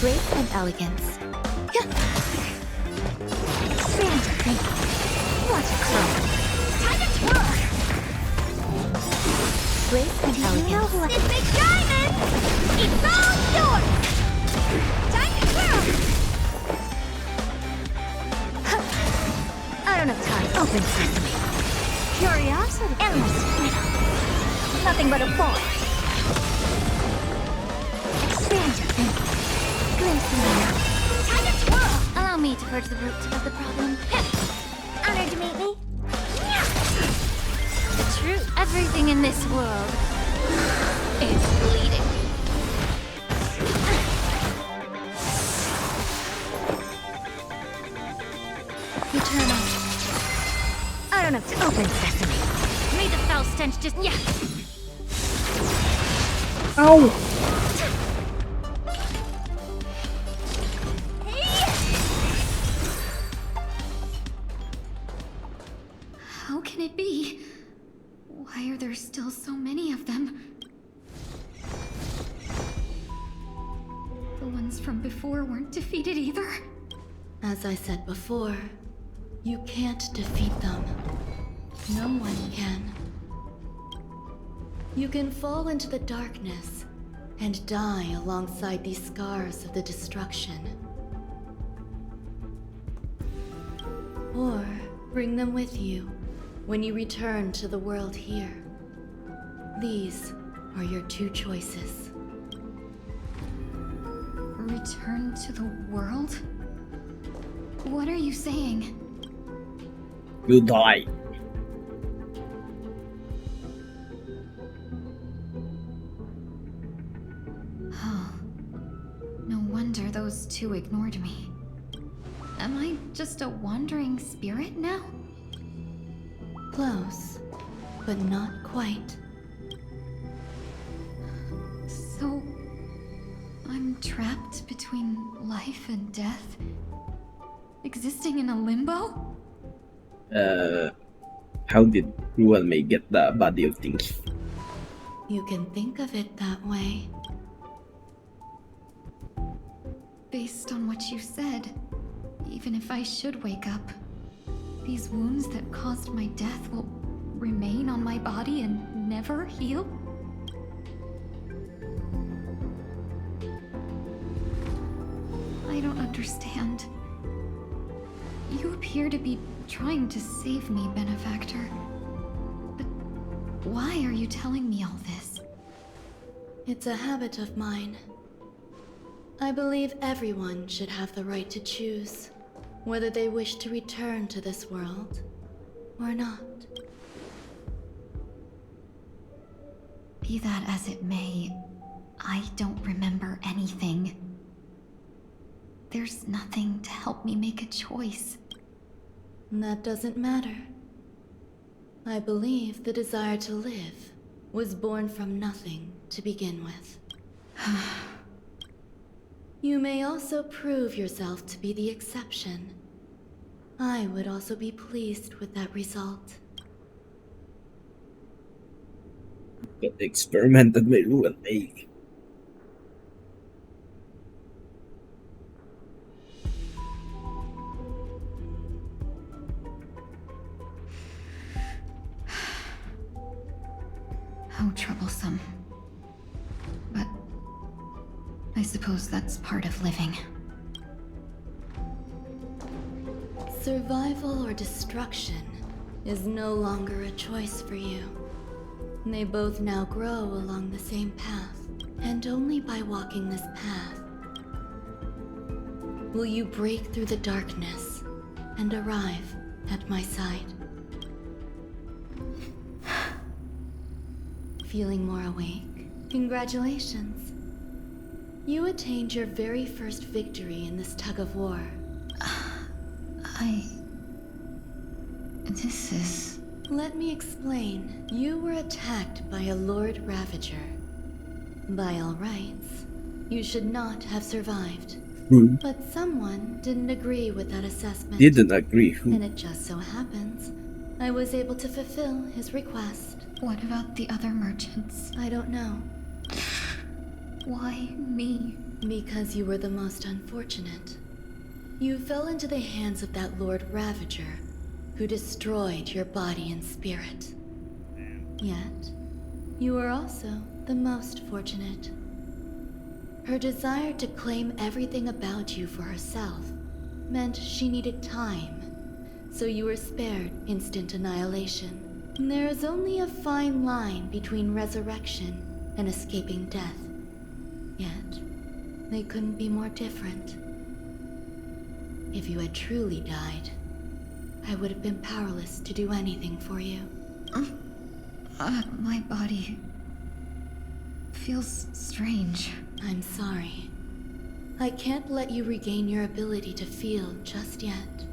Grace and elegance. Expand your thinking. Watch it grow. Time to twirl! Grace and elegance. It's Big Diamond! It's all yours! Time to twirl! I don't have time. Open sesame. Curiosity. Endless riddle. Nothing but a force. Expand your thinking. Glimpse in the night. Time to twirl! Allow me to purge the root of the problem. Honored to meet me. Everything in this world is bleeding. Eternal. I don't have to open sesame. May the foul stench just Ow! How can it be? Why are there still so many of them? The ones from before weren't defeated either? As I said before, you can't defeat them. No one can. You can fall into the darkness and die alongside these scars of the destruction. Or bring them with you when you return to the world here. These are your two choices. Return to the world? What are you saying? You die. Oh. No wonder those two ignored me. Am I just a wandering spirit now? Close, but not quite. So... I'm trapped between life and death? Existing in a limbo? How did May get the body of things? You can think of it that way. Based on what you said, even if I should wake up, these wounds that caused my death will remain on my body and never heal? I don't understand. You appear to be trying to save me, Benefactor. But why are you telling me all this? It's a habit of mine. I believe everyone should have the right to choose whether they wish to return to this world or not. Be that as it may, I don't remember anything. There's nothing to help me make a choice. That doesn't matter. I believe the desire to live was born from nothing to begin with. You may also prove yourself to be the exception. I would also be pleased with that result. But experimented by May. How troublesome. But I suppose that's part of living. Survival or destruction is no longer a choice for you. They both now grow along the same path, and only by walking this path will you break through the darkness and arrive at my side. Feeling more awake? Congratulations. You attained your very first victory in this tug of war. This is... Let me explain. You were attacked by a Lord Ravager. By all rights, you should not have survived. Who? But someone didn't agree with that assessment. Didn't agree. Who? And it just so happens, I was able to fulfill his request. What about the other merchants? I don't know. Why me? Because you were the most unfortunate. You fell into the hands of that Lord Ravager, who destroyed your body and spirit. Yet, you were also the most fortunate. Her desire to claim everything about you for herself meant she needed time, so you were spared instant annihilation. There is only a fine line between resurrection and escaping death. Yet, they couldn't be more different. If you had truly died, I would have been powerless to do anything for you. My body feels strange. I'm sorry. I can't let you regain your ability to feel just yet.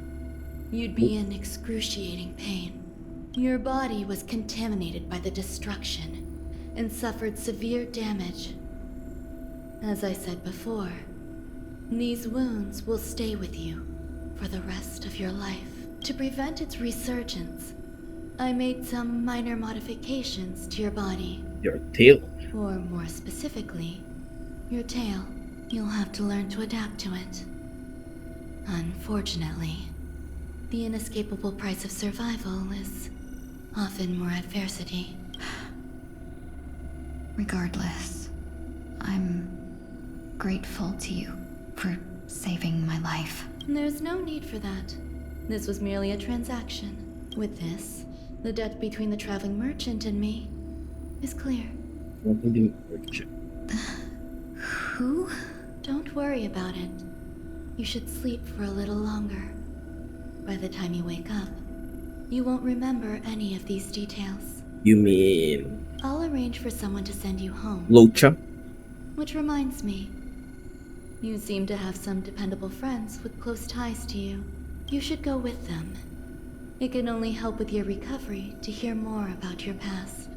You'd be in excruciating pain. Your body was contaminated by the destruction and suffered severe damage. As I said before, these wounds will stay with you for the rest of your life. To prevent its resurgence, I made some minor modifications to your body. Your tail. Or more specifically, your tail. You'll have to learn to adapt to it. Unfortunately, the inescapable price of survival is often more adversity. Regardless, I'm grateful to you for saving my life. There's no need for that. This was merely a transaction. With this, the debt between the traveling merchant and me is clear. Who? Don't worry about it. You should sleep for a little longer. By the time you wake up, you won't remember any of these details. You mean I'll arrange for someone to send you home. Lucha? Which reminds me, you seem to have some dependable friends with close ties to you. You should go with them. It can only help with your recovery to hear more about your past.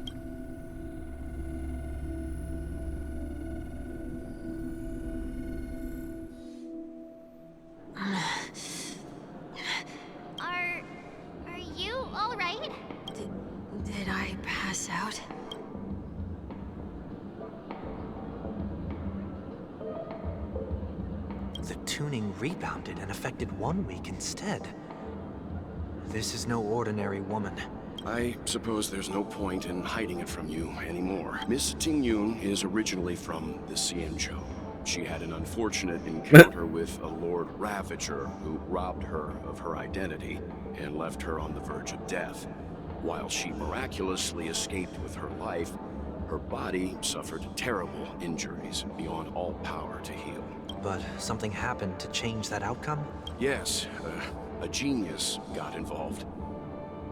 Are you alright? Did I pass out? The tuning rebounded and affected 1 week instead. This is no ordinary woman. I suppose there's no point in hiding it from you anymore. Miss Ting-Yun is originally from the Xianzhou. She had an unfortunate encounter with a Lord Ravager who robbed her of her identity and left her on the verge of death. While she miraculously escaped with her life, her body suffered terrible injuries beyond all power to heal. But something happened to change that outcome? Yes, a genius got involved.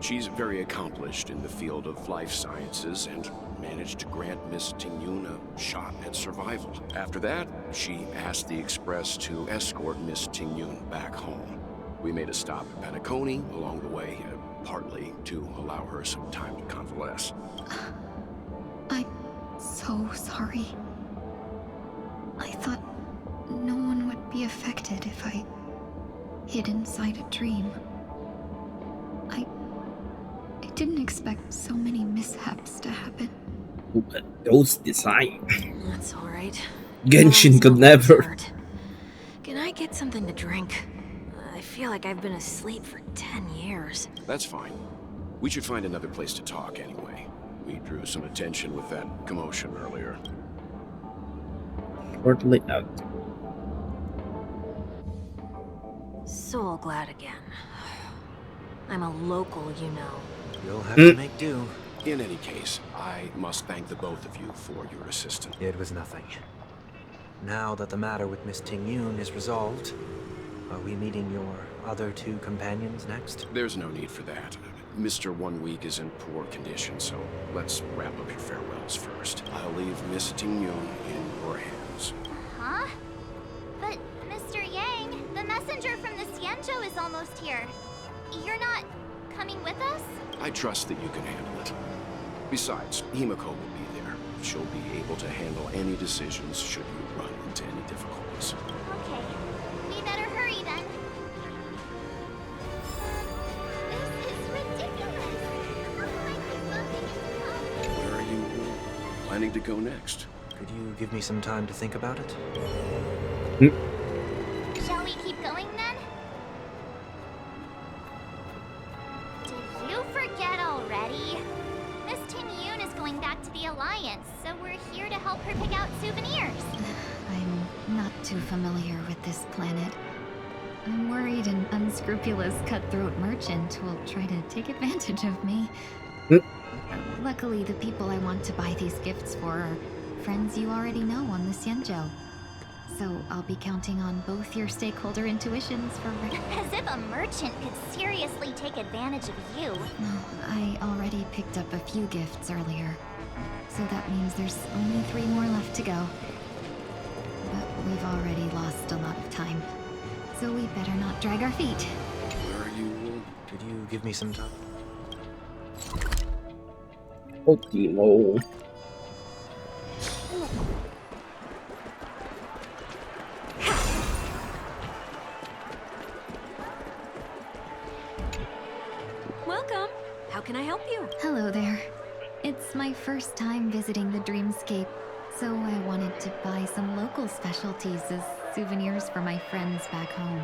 She's very accomplished in the field of life sciences and managed to grant Miss Ting-Yun a shot at survival. After that, she asked the Express to escort Miss Ting-Yun back home. We made a stop at Penacony along the way, partly to allow her some time to convalesce. I'm so sorry. I thought no one would be affected if I hid inside a dream. I didn't expect so many mishaps to happen. Those design. That's alright. Genshin could never. Can I get something to drink? I feel like I've been asleep for 10 years. That's fine. We should find another place to talk anyway. We drew some attention with that commotion earlier. Shortly out. So glad again. I'm a local, you know. You'll have to make do. In any case, I must thank the both of you for your assistance. It was nothing. Now that the matter with Miss Ting-Yun is resolved, are we meeting your other two companions next? There's no need for that. Mr. 1 Week is in poor condition, so let's wrap up your farewells first. I'll leave Miss Ting-Yun in your hands. Huh? But, Mr. Yang, the messenger from the Xianzhou is almost here. You're not coming with us? I trust that you can handle it. Besides, Himiko will be there. She'll be able to handle any decisions should you run into any difficulties. Okay. We better hurry then. This is ridiculous. How am I be bumping into Tom? Where are you planning to go next? Could you give me some time to think about it? Shall we keep going then? Did you forget already? Miss Ting-Yun is going back to the Alliance, so we're here to help her pick out souvenirs. I'm not too familiar with this planet. I'm worried an unscrupulous cutthroat merchant will try to take advantage of me. Luckily, the people I want to buy these gifts for are friends you already know on the Xianzhou. So I'll be counting on both your stakeholder intuitions for... As if a merchant could seriously take advantage of you. I already picked up a few gifts earlier. So that means there's only 3 more left to go. But we've already lost a lot of time. So we better not drag our feet. Where are you? Could you give me some time? Oh, no. Welcome. How can I help you? Hello there. It's my first time visiting the Dreamscape, so I wanted to buy some local specialties as souvenirs for my friends back home.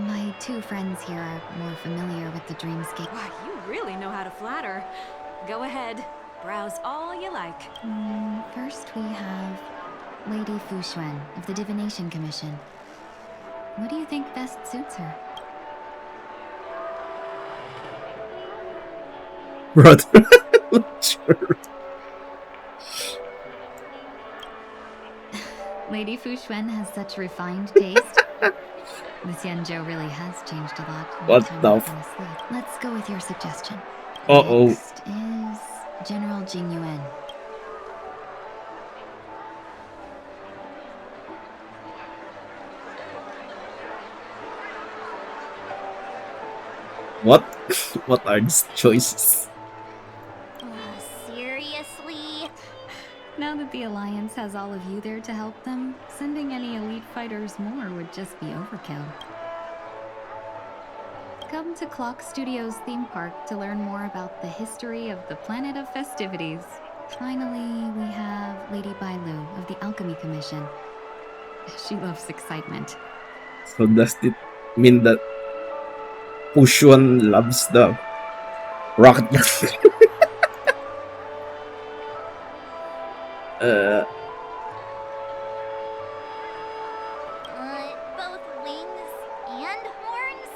My 2 friends here are more familiar with the Dreamscape. Wow, you really know how to flatter. Go ahead. Browse all you like. First we have Lady Fuxuan of the Divination Commission. What do you think best suits her? Brother. Sure. Lady Fuxuan has such refined taste. The Xianzhou really has changed a lot. in What time the I've f- been asleep. Let's go with your suggestion. Uh-oh. Next is General Jing Yuan. What? What are these choices? Seriously? Now that the Alliance has all of you there to help them, sending any elite fighters more would just be overkill. Come to Clock Studios theme park to learn more about the history of the Planet of Festivities. Finally, we have Lady Bailu of the Alchemy Commission. She loves excitement. So does it mean that Pushuan loves the rocket? Both wings and horns?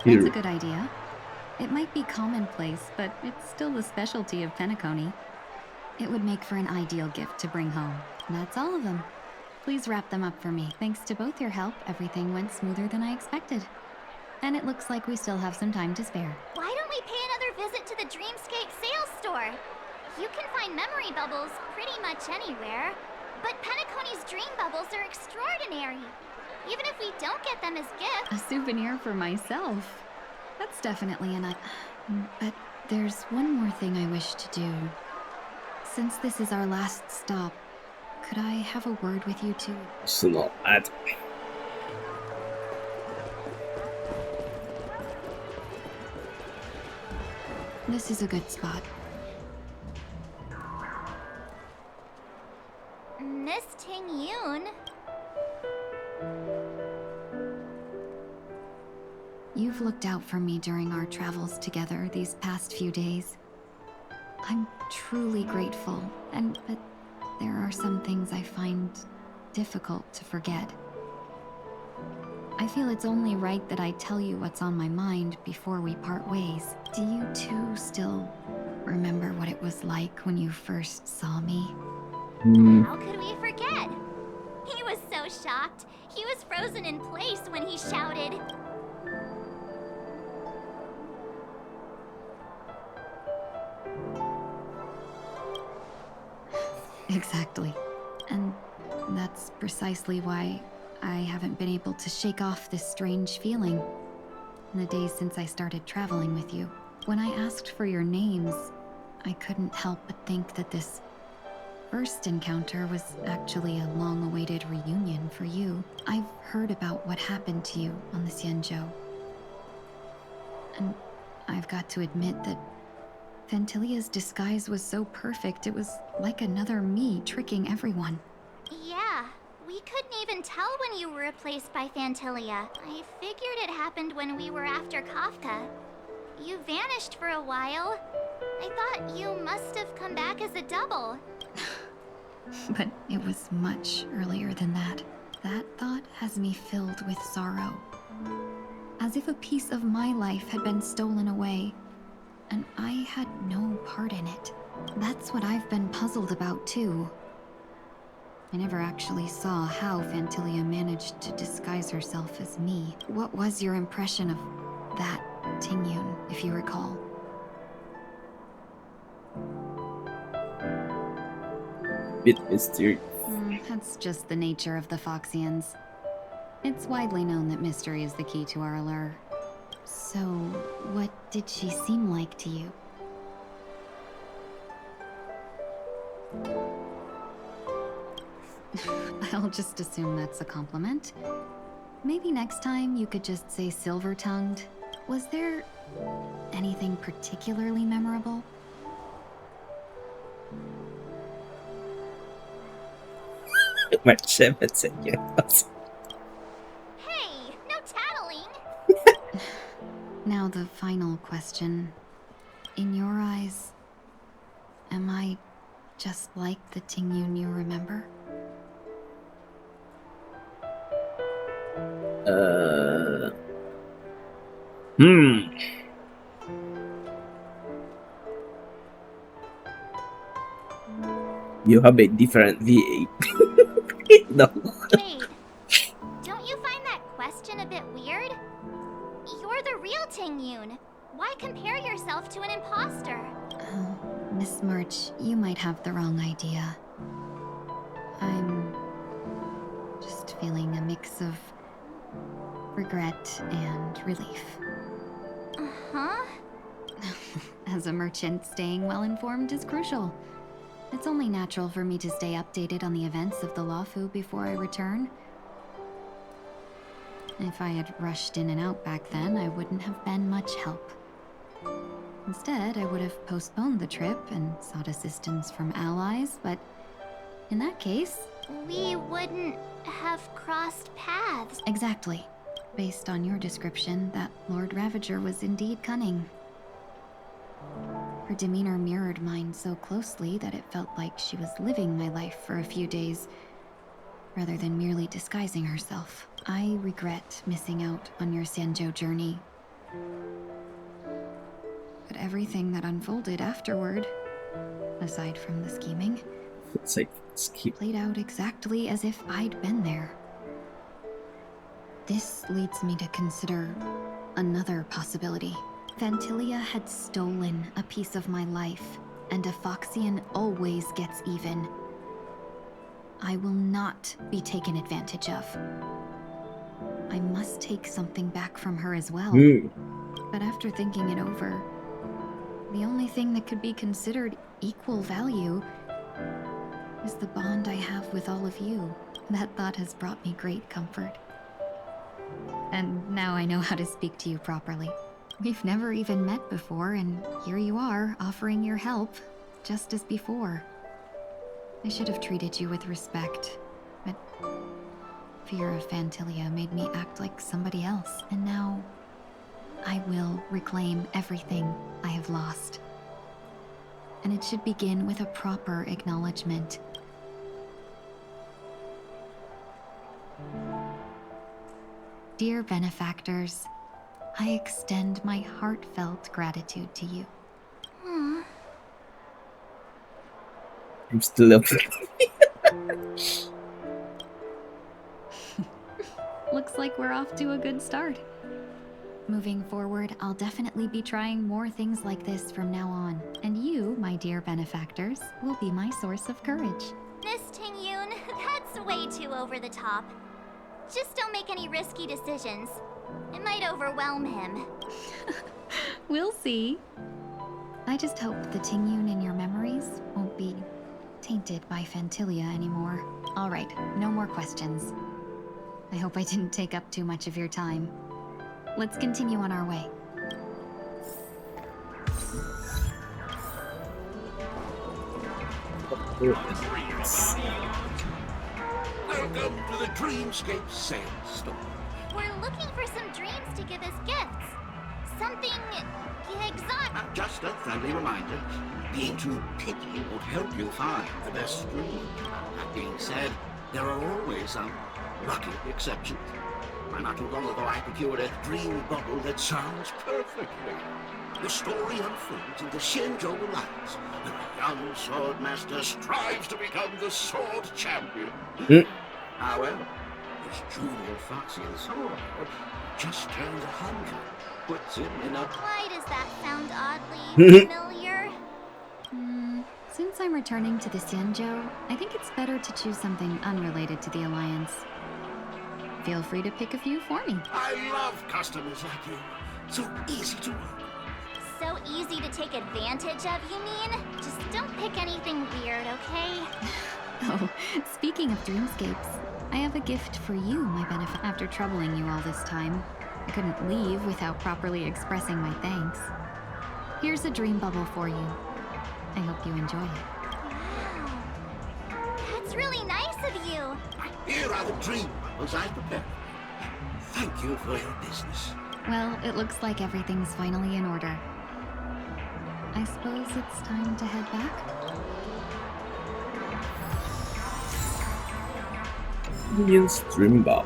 That's a good idea. It might be commonplace, but it's still the specialty of Penacony. It would make for an ideal gift to bring home. That's all of them. Please wrap them up for me. Thanks to both your help, everything went smoother than I expected. And it looks like we still have some time to spare. Why don't we pay another visit to the Dreamscape sales store? You can find memory bubbles pretty much anywhere. But Penacony's dream bubbles are extraordinary. Even if we don't get them as A gifts. souvenir for myself. That's definitely an... But there's one more thing I wish to do. Since this is our last stop, could I have a word with you two? So not bad. This is a good spot. Miss Ting Yun? You've looked out for me during our travels together these past few days. I'm truly grateful, but there are some things I find difficult to forget. I feel it's only right that I tell you what's on my mind before we part ways. Do you two still remember what it was like when you first saw me? How could we forget? He was so shocked. He was frozen in place when he shouted. Exactly. And that's precisely why I haven't been able to shake off this strange feeling in the days since I started traveling with you. When I asked for your names, I couldn't help but think that this first encounter was actually a long-awaited reunion for you. I've heard about what happened to you on the Xianzhou. And I've got to admit that Fantilia's disguise was so perfect, it was like another me tricking everyone. Yeah, we couldn't even tell when you were replaced by Fantilia. I figured it happened when we were after Kafka. You vanished for a while. I thought you must have come back as a double. But it was much earlier than that. That thought has me filled with sorrow. As if a piece of my life had been stolen away, and I had no part in it. That's what I've been puzzled about too. I never actually saw how Fantilia managed to disguise herself as me. What was your impression of that Tingyun, if you recall? Bit mysterious. That's just the nature of the Foxians. It's widely known that mystery is the key to our allure. So, what did she seem like to you? I'll just assume that's a compliment. Maybe next time you could just say silver-tongued. Was there anything particularly memorable? Hey, no tattling! Now the final question. In your eyes, am I just like the Tingyun you remember? You have a different V8. No. Wait, don't you find that question a bit weird? You're the real Tingyun. Why compare yourself to an imposter? Miss March, you might have the wrong idea. I'm just feeling a mix of regret and relief. Uh-huh. As a merchant, staying well-informed is crucial. It's only natural for me to stay updated on the events of the Luofu before I return. If I had rushed in and out back then, I wouldn't have been much help. Instead, I would have postponed the trip and sought assistance from allies, but in that case... We wouldn't have crossed paths. Exactly. Based on your description, that Lord Ravager was indeed cunning. Her demeanor mirrored mine so closely that it felt like she was living my life for a few days, rather than merely disguising herself. I regret missing out on your Sanzhou journey. But everything that unfolded afterward, aside from the scheming, played out exactly as if I'd been there. This leads me to consider another possibility. Fantilia had stolen a piece of my life, and a Foxian always gets even. I will not be taken advantage of. I must take something back from her as well. But after thinking it over, the only thing that could be considered equal value is the bond I have with all of you. That thought has brought me great comfort. And now I know how to speak to you properly. We've never even met before, and here you are, offering your help, just as before. I should have treated you with respect, but fear of Fantilia made me act like somebody else, and now I will reclaim everything I have lost. And it should begin with a proper acknowledgement. Dear benefactors, I extend my heartfelt gratitude to you. I'm still up. Looks like we're off to a good start. Moving forward, I'll definitely be trying more things like this from now on. And you, my dear benefactors, will be my source of courage. Miss Tingyun, that's way too over the top. Just don't make any risky decisions. It might overwhelm him. We'll see. I just hope the Tingyun in your memories won't be tainted by Fantilia anymore. All right, no more questions. I hope I didn't take up too much of your time. Let's continue on our way. Welcome to the Dreamscape Sandstorm. We're looking for some dreams to give as gifts. Something exotic. Just a friendly reminder, being too picky won't help you find the best dream. That being said, there are always some lucky exceptions. Not too long ago, I procured a dream bubble that sounds perfectly. the story unfolds in the Xianzhou Alliance, where a young swordmaster strives to become the sword champion. However, his junior Foxian sword just turns a Honkai, puts him in a... Why does that sound oddly familiar? Since I'm returning to the Xianzhou, I think it's better to choose something unrelated to the Alliance. Feel free to pick a few for me. I love customers like you. So easy to work. So easy to take advantage of, you mean? Just don't pick anything weird, okay? Oh, speaking of dreamscapes, I have a gift for you, my benefit. After troubling you all this time, I couldn't leave without properly expressing my thanks. Here's a dream bubble for you. I hope you enjoy it. Wow. That's really nice of you. Here are the dream bubbles I prepared. Thank you for your business. Well, it looks like everything's finally in order. I suppose it's time to head back? Minions Dream Bob.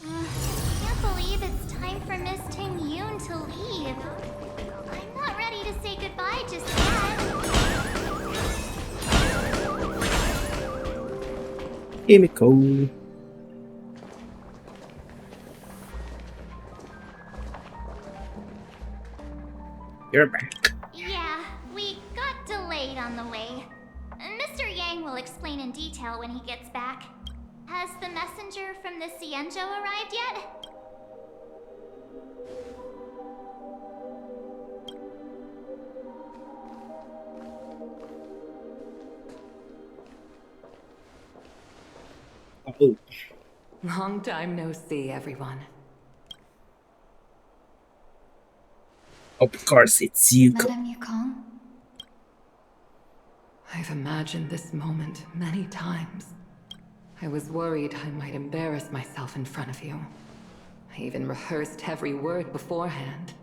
Can't believe it's time for Miss Ting Yoon to leave. I'm not ready to say goodbye just yet. Himiko. You're back. Yeah, we got delayed on the way. Mr. Yang will explain in detail when he gets back. Has the messenger from the Xianzhou arrived yet? Oh. Long time no see, everyone. Of course, it's you. Madame Yukong? I've imagined this moment many times. I was worried I might embarrass myself in front of you. I even rehearsed every word beforehand.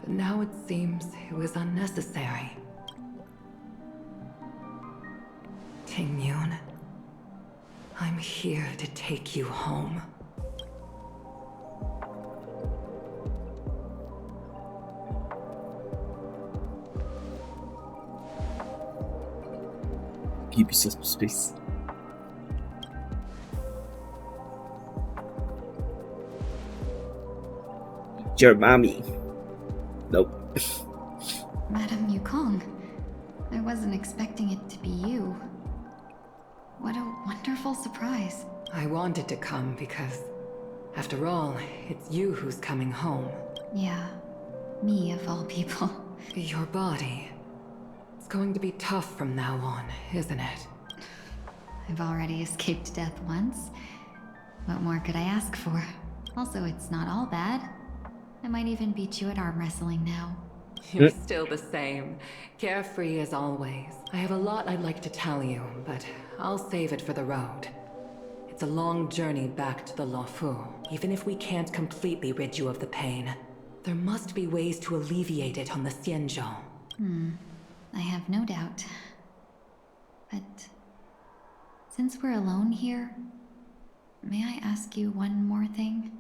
But now it seems it was unnecessary. Ting Yoon, I'm here to take you home. Give yourself some space. Your mommy. Nope. Madame Yukong, I wasn't expecting it to be you. What a wonderful surprise. I wanted to come because, after all, it's you who's coming home. Yeah, me of all people. Your body. It's going to be tough from now on, isn't it? I've already escaped death once. What more could I ask for? Also, it's not all bad. I might even beat you at arm wrestling now. You're still the same. Carefree as always. I have a lot I'd like to tell you, but I'll save it for the road. It's a long journey back to the Luofu. Even if we can't completely rid you of the pain, there must be ways to alleviate it on the Xianzhou. I have no doubt. But since we're alone here, may I ask you one more thing?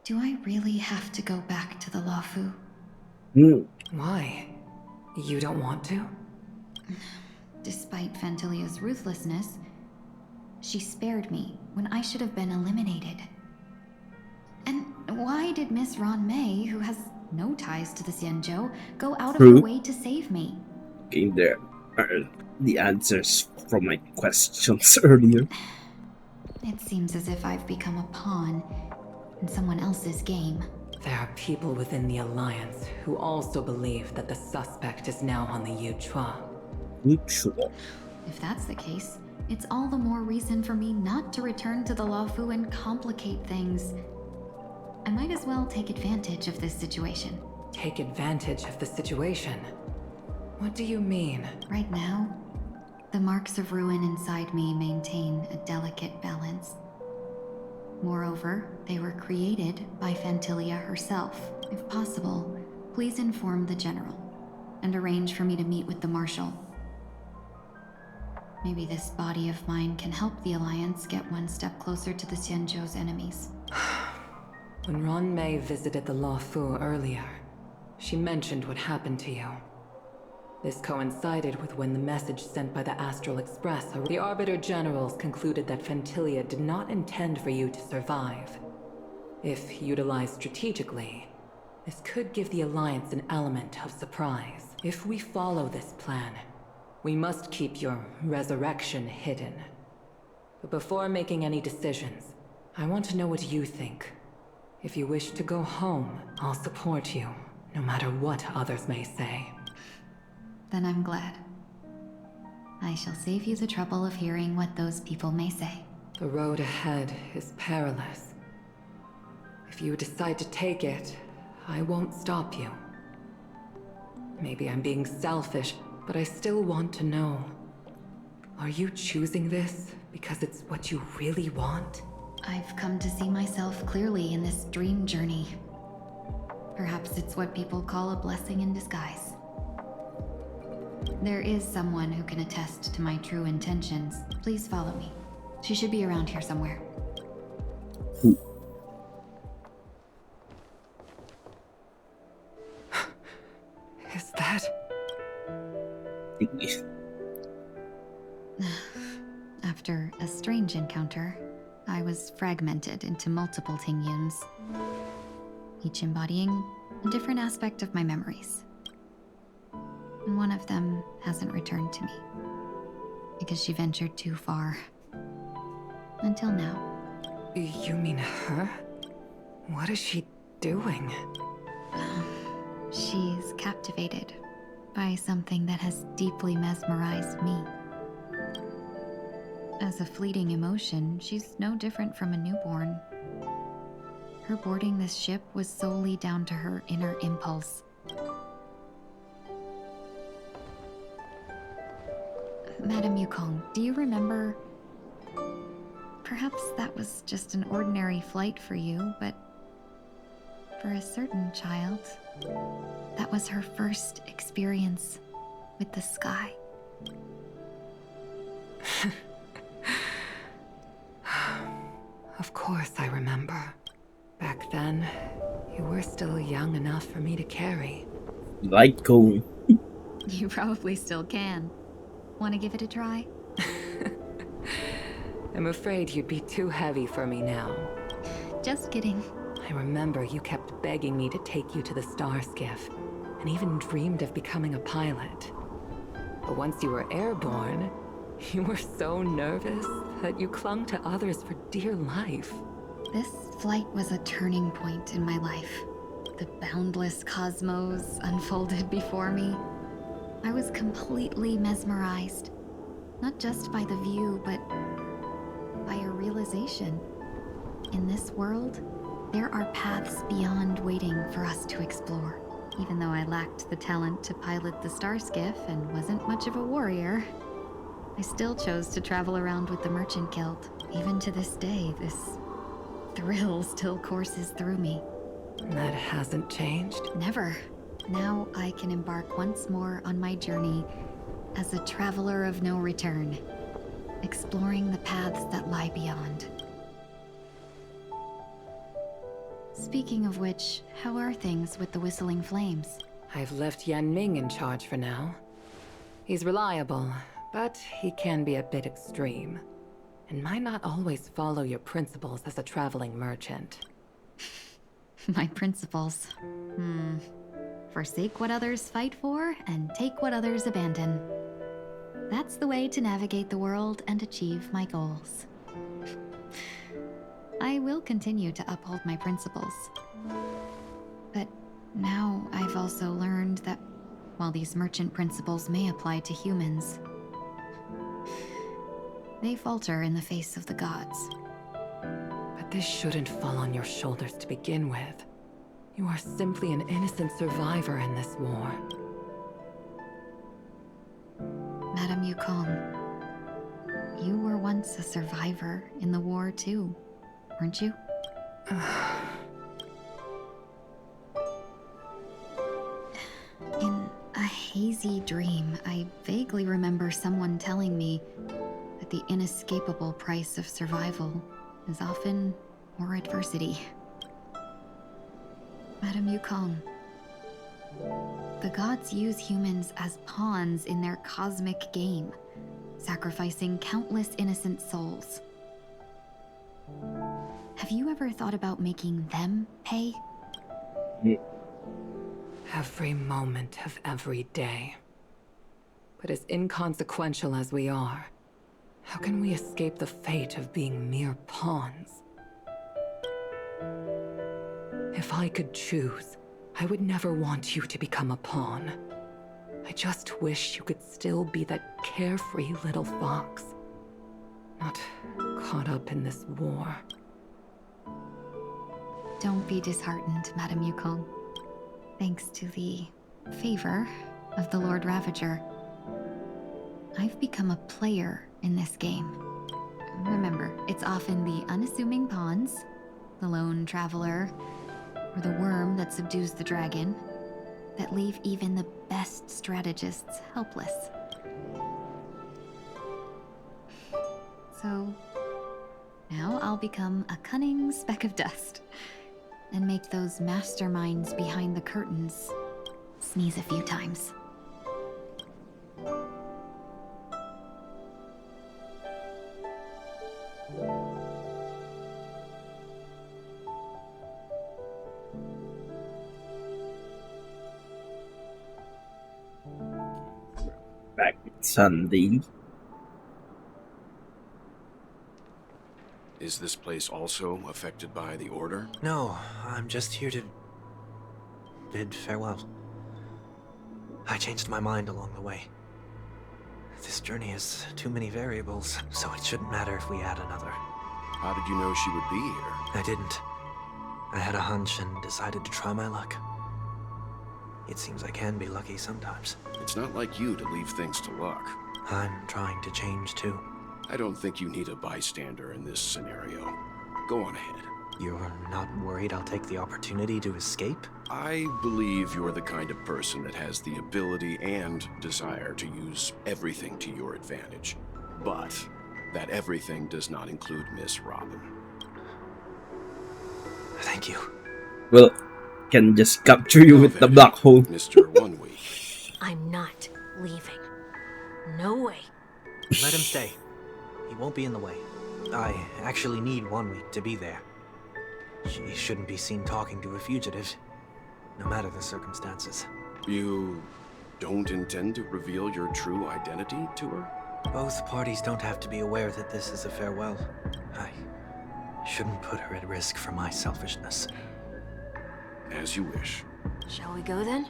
Do I really have to go back to the Luofu? Why? You don't want to? Despite Fantilia's ruthlessness, she spared me when I should have been eliminated. And why did Miss Ron Mei, who has no ties to the Xianzhou, go out of her way to save me? Okay, there are the answers from my questions earlier. It seems as if I've become a pawn in someone else's game. There are people within the Alliance who also believe that the suspect is now on the Yuchua. Yuchua? If that's the case, it's all the more reason for me not to return to the Luofu and complicate things. I might as well take advantage of this situation. Take advantage of the situation? What do you mean? Right now, the marks of ruin inside me maintain a delicate balance. Moreover, they were created by Fantilia herself. If possible, please inform the General. and arrange for me to meet with the Marshal. Maybe this body of mine can help the Alliance get one step closer to the Xianzhou's enemies. When Ron Mei visited the Luofu earlier, she mentioned what happened to you. This coincided with when the message sent by the Astral Express. The Arbiter Generals concluded that Fentilia did not intend for you to survive. If utilized strategically, this could give the Alliance an element of surprise. If we follow this plan, we must keep your resurrection hidden. But before making any decisions, I want to know what you think. If you wish to go home, I'll support you, no matter what others may say. Then I'm glad. I shall save you the trouble of hearing what those people may say. The road ahead is perilous. If you decide to take it, I won't stop you. Maybe I'm being selfish, but I still want to know. Are you choosing this because it's what you really want? I've come to see myself clearly in this dream journey. Perhaps it's what people call a blessing in disguise. There is someone who can attest to my true intentions. Please follow me. She should be around here somewhere. Is that... After a strange encounter, I was fragmented into multiple Tingyuns, each embodying a different aspect of my memories. And one of them hasn't returned to me, because she ventured too far. Until now. You mean her? What is she doing? She's captivated by something that has deeply mesmerized me. As a fleeting emotion, she's no different from a newborn. Her boarding this ship was solely down to her inner impulse. Madame Yukong, do you remember? Perhaps that was just an ordinary flight for you, but for a certain child, that was her first experience with the sky. Of course I remember. Back then, you were still young enough for me to carry. Like cool. You probably still can. Want to give it a try? I'm afraid you'd be too heavy for me now. Just kidding. I remember you kept begging me to take you to the Star Skiff, and even dreamed of becoming a pilot. But once you were airborne, you were so nervous that you clung to others for dear life. This flight was a turning point in my life. The boundless cosmos unfolded before me. I was completely mesmerized, not just by the view, but by a realization. In this world, there are paths beyond waiting for us to explore. Even though I lacked the talent to pilot the Star Skiff and wasn't much of a warrior, I still chose to travel around with the Merchant Guild. Even to this day, this thrill still courses through me. That hasn't changed? Never. Now I can embark once more on my journey as a traveler of no return, exploring the paths that lie beyond. Speaking of which, how are things with the Whistling Flames? I've left Yan Ming in charge for now. He's reliable, but he can be a bit extreme, and might not always follow your principles as a traveling merchant. My principles? Forsake what others fight for, and take what others abandon. That's the way to navigate the world and achieve my goals. I will continue to uphold my principles. But now I've also learned that while these merchant principles may apply to humans, they falter in the face of the gods. But this shouldn't fall on your shoulders to begin with. You are simply an innocent survivor in this war. Madame Yukong, you were once a survivor in the war too, weren't you? In a hazy dream, I vaguely remember someone telling me that the inescapable price of survival is often more adversity. Madame Yukong, the gods use humans as pawns in their cosmic game, sacrificing countless innocent souls. Have you ever thought about making them pay? Every moment of every day. But as inconsequential as we are, how can we escape the fate of being mere pawns? If I could choose, I would never want you to become a pawn. I just wish you could still be that carefree little fox. Not caught up in this war. Don't be disheartened, Madame Yukong. Thanks to the favor of the Lord Ravager, I've become a player in this game. Remember, it's often the unassuming pawns, the lone traveler, or the worm that subdues the dragon, that leave even the best strategists helpless. So, now I'll become a cunning speck of dust, and make those masterminds behind the curtains sneeze a few times. Back with Sunday. Is this place also affected by the Order? No, I'm just here to bid farewell. I changed my mind along the way. This journey has too many variables, so it shouldn't matter if we add another. How did you know she would be here? I didn't. I had a hunch and decided to try my luck. It seems I can be lucky sometimes. It's not like you to leave things to luck. I'm trying to change too. I don't think you need a bystander in this scenario. Go on ahead. You're not worried I'll take the opportunity to escape? I believe you're the kind of person that has the ability and desire to use everything to your advantage. But that everything does not include Miss Robin. Thank you. Well, can just capture you with the black hole. Mr. 1 Week. I'm not leaving. No way. Let him stay. He won't be in the way. I actually need 1 week to be there. She shouldn't be seen talking to a fugitive, no matter the circumstances. You don't intend to reveal your true identity to her? Both parties don't have to be aware that this is a farewell. I shouldn't put her at risk for my selfishness. As you wish. Shall we go then?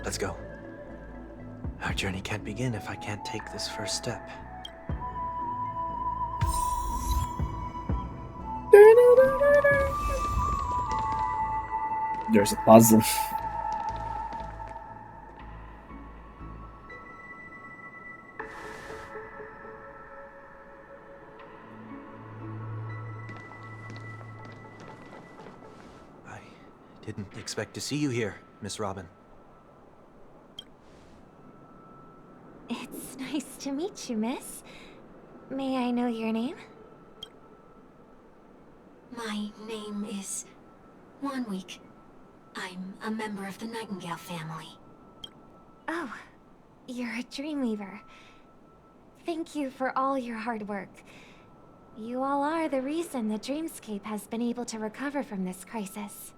Let's go. Our journey can't begin if I can't take this first step. There's a puzzle. I didn't expect to see you here, Miss Robin. It's nice to meet you, miss. May I know your name? My name is 1 Week. I'm a member of the Nightingale family. Oh, you're a Dreamweaver. Thank you for all your hard work. You all are the reason the Dreamscape has been able to recover from this crisis.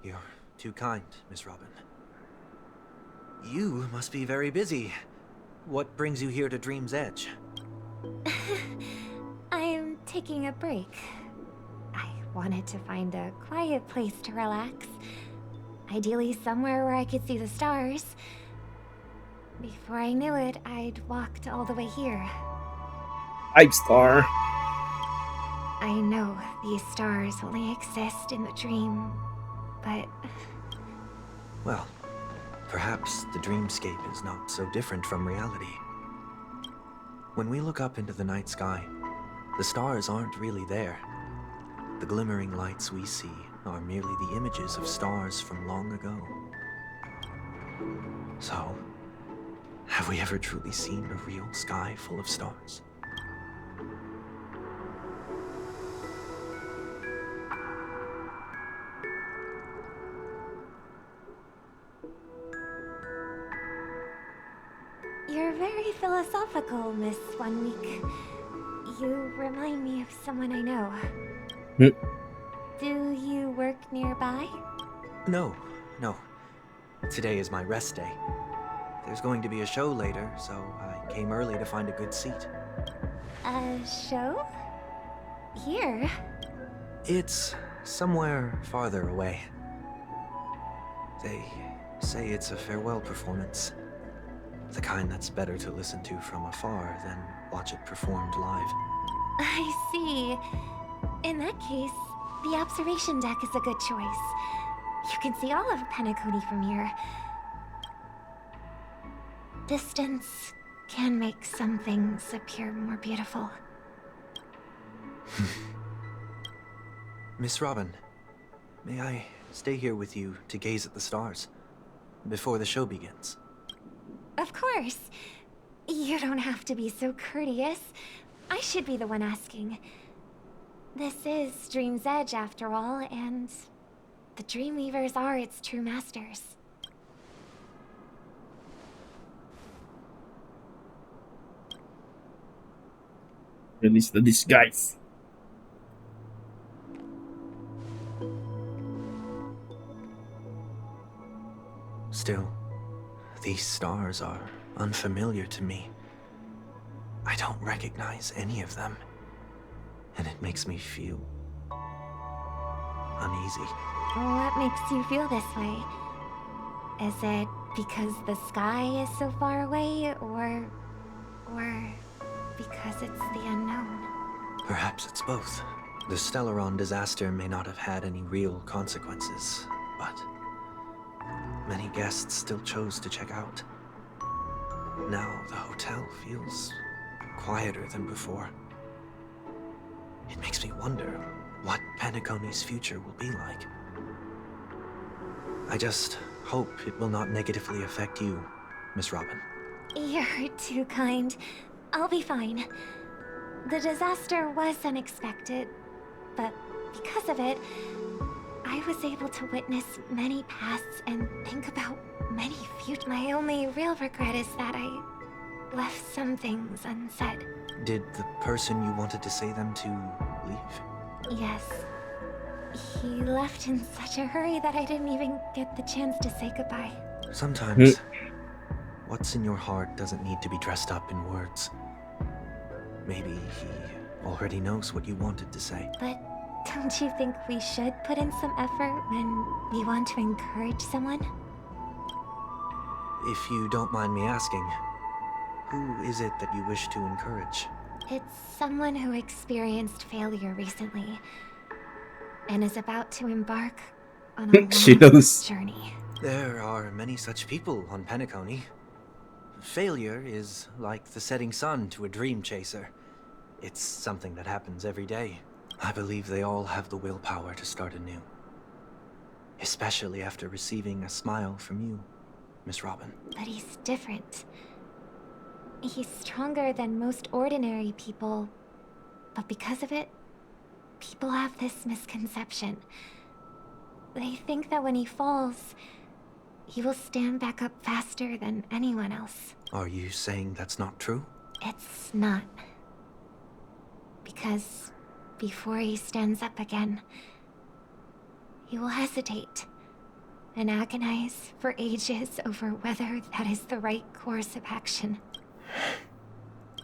You're too kind, Miss Robin. You must be very busy. What brings you here to Dream's Edge? I'm taking a break. I wanted to find a quiet place to relax. Ideally somewhere where I could see the stars. Before I knew it, I'd walked all the way here. 5-star. I know these stars only exist in the dream, but... Well, perhaps the dreamscape is not so different from reality. When we look up into the night sky, the stars aren't really there. The glimmering lights we see are merely the images of stars from long ago. So, have we ever truly seen a real sky full of stars? You're very philosophical, Miss 1 Week. You remind me of someone I know. Do you work nearby? No, no. Today is my rest day. There's going to be a show later, so I came early to find a good seat. A show? Here? It's somewhere farther away. They say it's a farewell performance. The kind that's better to listen to from afar than watch it performed live. I see. In that case, the observation deck is a good choice. You can see all of Penacony from here. Distance can make some things appear more beautiful. Miss Robin, may I stay here with you to gaze at the stars before the show begins? Of course. You don't have to be so courteous. I should be the one asking. This is Dream's Edge, after all, and the Dreamweavers are its true masters. Release the disguise. Still, these stars are unfamiliar to me. I don't recognize any of them, and it makes me feel uneasy. What makes you feel this way? Is it because the sky is so far away, or because it's the unknown? Perhaps it's both. The Stellaron disaster may not have had any real consequences, but many guests still chose to check out. Now the hotel feels quieter than before. It makes me wonder what Penacony's future will be like. I just hope it will not negatively affect you, Miss Robin. You're too kind. I'll be fine. The disaster was unexpected, but because of it, I was able to witness many pasts and think about many futures. My only real regret is that I left some things unsaid. Did the person you wanted to say them to leave? Yes. He left in such a hurry that I didn't even get the chance to say goodbye. Sometimes, what's in your heart doesn't need to be dressed up in words. Maybe he already knows what you wanted to say. But don't you think we should put in some effort when we want to encourage someone? If you don't mind me asking, who is it that you wish to encourage? It's someone who experienced failure recently and is about to embark on a She long knows. journey. There are many such people on Penacony. Failure is like the setting sun to a dream chaser. It's something that happens every day. I believe they all have the willpower to start anew. Especially after receiving a smile from you, Miss Robin. But he's different. He's stronger than most ordinary people, but because of it, people have this misconception. They think that when he falls, he will stand back up faster than anyone else. Are you saying that's not true? It's not. Because before he stands up again, he will hesitate and agonize for ages over whether that is the right course of action.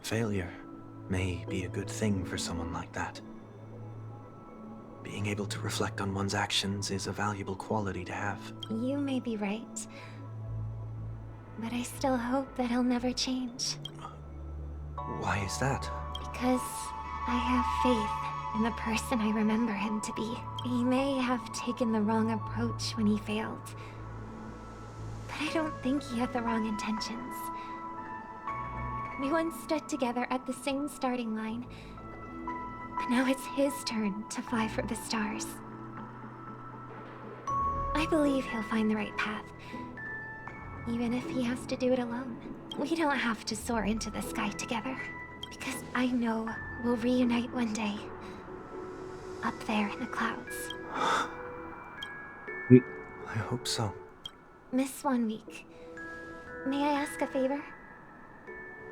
Failure may be a good thing for someone like that. Being able to reflect on one's actions is a valuable quality to have. You may be right, but I still hope that he'll never change. Why is that? Because I have faith in the person I remember him to be. He may have taken the wrong approach when he failed, but I don't think he had the wrong intentions. We once stood together at the same starting line, but now it's his turn to fly for the stars. I believe he'll find the right path. Even if he has to do it alone. We don't have to soar into the sky together. Because I know we'll reunite one day. Up there in the clouds. I hope so. Miss 1 week. May I ask a favor?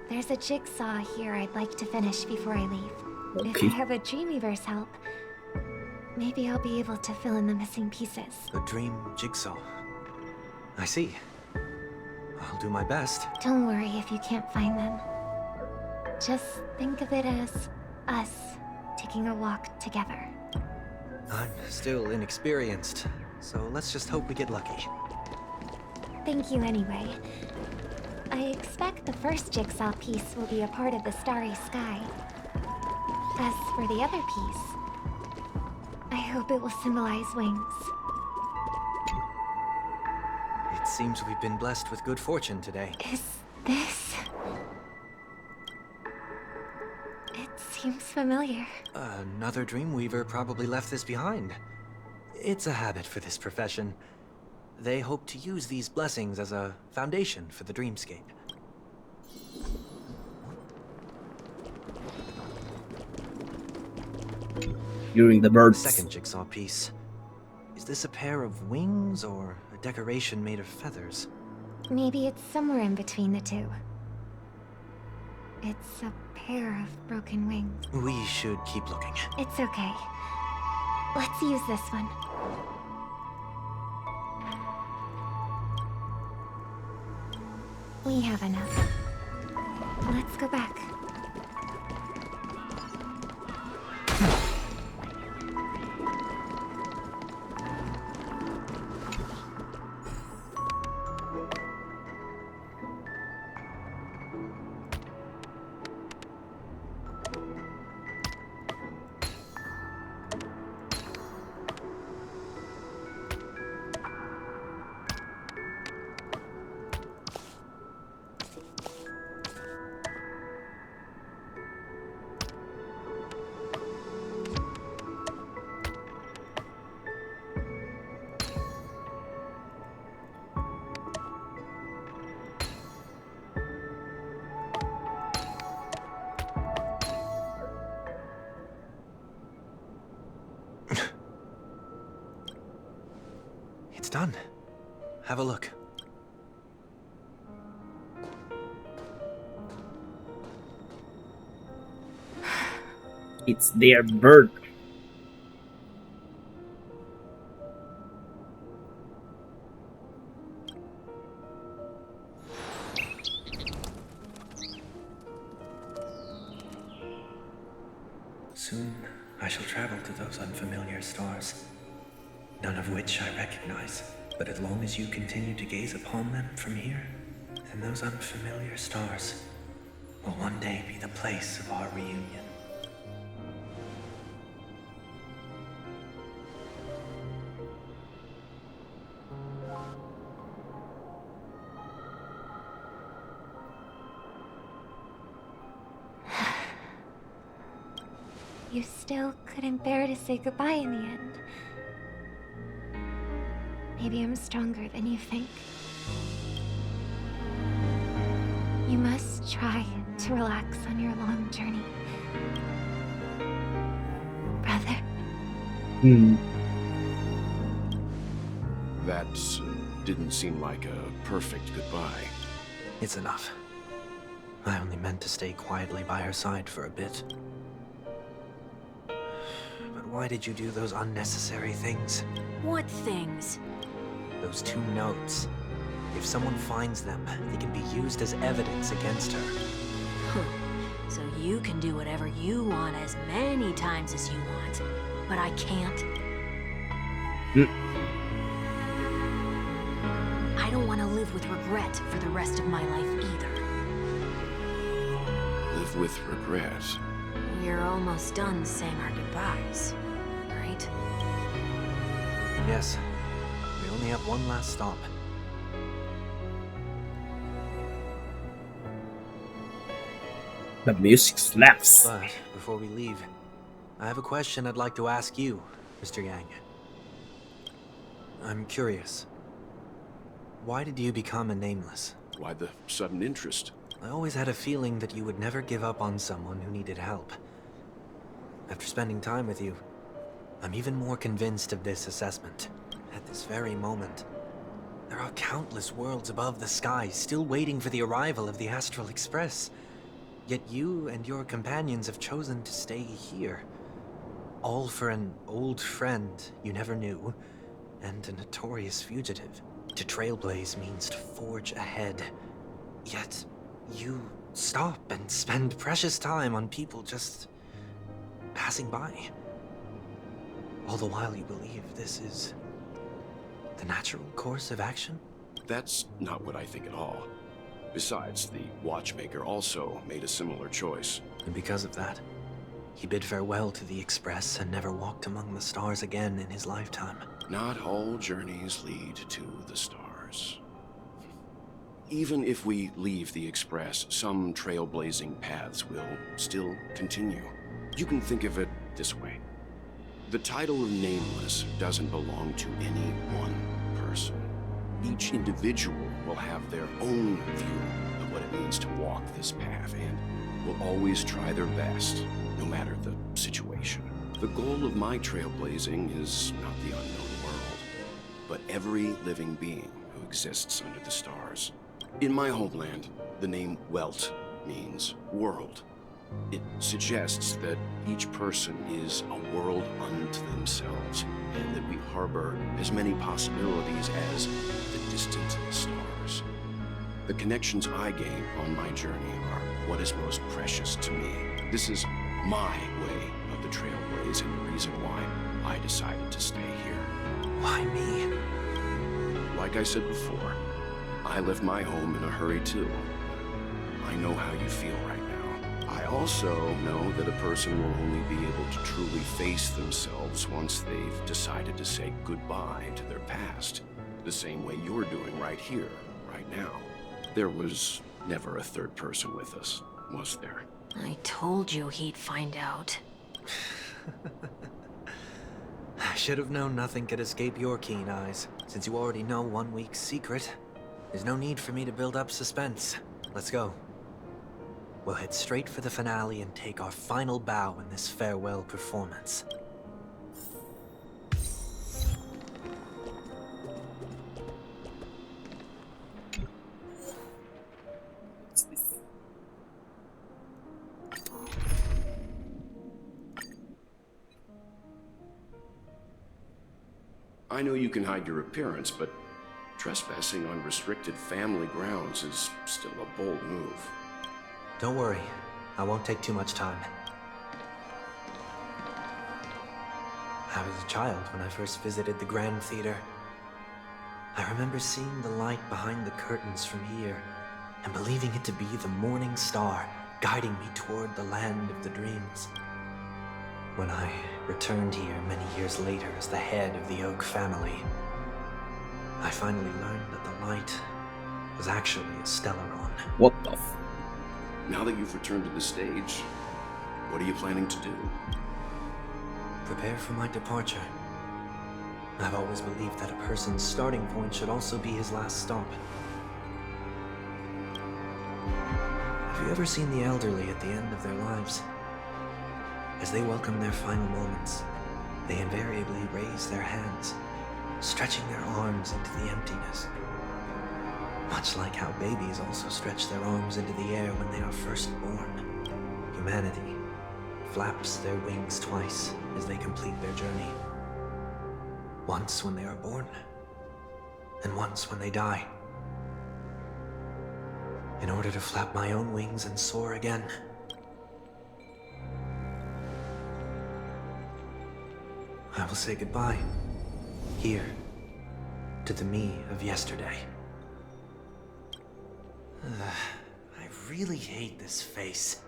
There's a jigsaw here I'd like to finish before I leave. If I have a Dreamweaver's help, maybe I'll be able to fill in the missing pieces. A dream jigsaw. I see. I'll do my best. Don't worry if you can't find them. Just think of it as us taking a walk together. I'm still inexperienced, so let's just hope we get lucky. Thank you anyway. I expect the first jigsaw piece will be a part of the starry sky. As for the other piece, I hope it will symbolize wings. It seems we've been blessed with good fortune today. Is this... It seems familiar. Another Dreamweaver probably left this behind. It's a habit for this profession. They hope to use these blessings as a foundation for the dreamscape. Hearing the birds. Second jigsaw piece. Is this a pair of wings or a decoration made of feathers? Maybe it's somewhere in between the two. It's a pair of broken wings. We should keep looking. It's okay. Let's use this one. We have enough. Let's go back. It's done. Have a look. It's their bird. Soon, I shall travel to those unfamiliar stars, none of which I recognize. But as long as you continue to gaze upon them from here, then those unfamiliar stars will one day be the place of our reunion. You still couldn't bear to say goodbye in the end. Maybe I'm stronger than you think. You must try to relax on your long journey. Brother. That didn't seem like a perfect goodbye. It's enough. I only meant to stay quietly by her side for a bit. But why did you do those unnecessary things? What things? Those 2 notes. If someone finds them, they can be used as evidence against her. So you can do whatever you want as many times as you want, but I can't. I don't want to live with regret for the rest of my life either. Live with regret? We're almost done saying our goodbyes, right? Yes. We only have one last stop. The music slaps. But before we leave, I have a question I'd like to ask you, Mr. Yang. I'm curious. why did you become a nameless? Why the sudden interest? I always had a feeling that you would never give up on someone who needed help. After spending time with you, I'm even more convinced of this assessment. At this very moment, there are countless worlds above the sky still waiting for the arrival of the Astral Express. Yet you and your companions have chosen to stay here. All for an old friend you never knew, and a notorious fugitive. To trailblaze means to forge ahead. Yet, you stop and spend precious time on people just passing by. All the while you believe this is the natural course of action? That's not what I think at all. Besides, the watchmaker also made a similar choice. And because of that, he bid farewell to the Express and never walked among the stars again in his lifetime. Not all journeys lead to the stars. Even if we leave the Express, some trailblazing paths will still continue. You can think of it this way. The title of Nameless doesn't belong to any one person. Each individual will have their own view of what it means to walk this path and will always try their best, no matter the situation. The goal of my trailblazing is not the unknown world, but every living being who exists under the stars. In my homeland, the name Welt means world. It suggests that each person is a world unto themselves, and that we harbor as many possibilities as the distant stars. The connections I gain on my journey are what is most precious to me. This is my way of the trailblaze and the reason why I decided to stay here. Why me? Like I said before, I left my home in a hurry too. I know how you feel right now. I also know that a person will only be able to truly face themselves once they've decided to say goodbye to their past. The same way you're doing right here, right now. There was never a third person with us, was there? I told you he'd find out. I should have known nothing could escape your keen eyes. Since you already know 1 week's secret, there's no need for me to build up suspense. Let's go. We'll head straight for the finale and take our final bow in this farewell performance. I know you can hide your appearance, but trespassing on restricted family grounds is still a bold move. Don't worry, I won't take too much time. I was a child when I first visited the Grand Theater. I remember seeing the light behind the curtains from here, and believing it to be the morning star guiding me toward the land of the dreams. When I returned here many years later as the head of the Oak family, I finally learned that the light was actually a Stellaron. What the f? Now that you've returned to the stage, what are you planning to do? Prepare for my departure. I've always believed that a person's starting point should also be his last stop. Have you ever seen the elderly at the end of their lives? As they welcome their final moments, they invariably raise their hands, stretching their arms into the emptiness. Much like how babies also stretch their arms into the air when they are first born, humanity flaps their wings twice as they complete their journey. Once when they are born, and once when they die. In order to flap my own wings and soar again. I will say goodbye, here, to the me of yesterday. I really hate this face.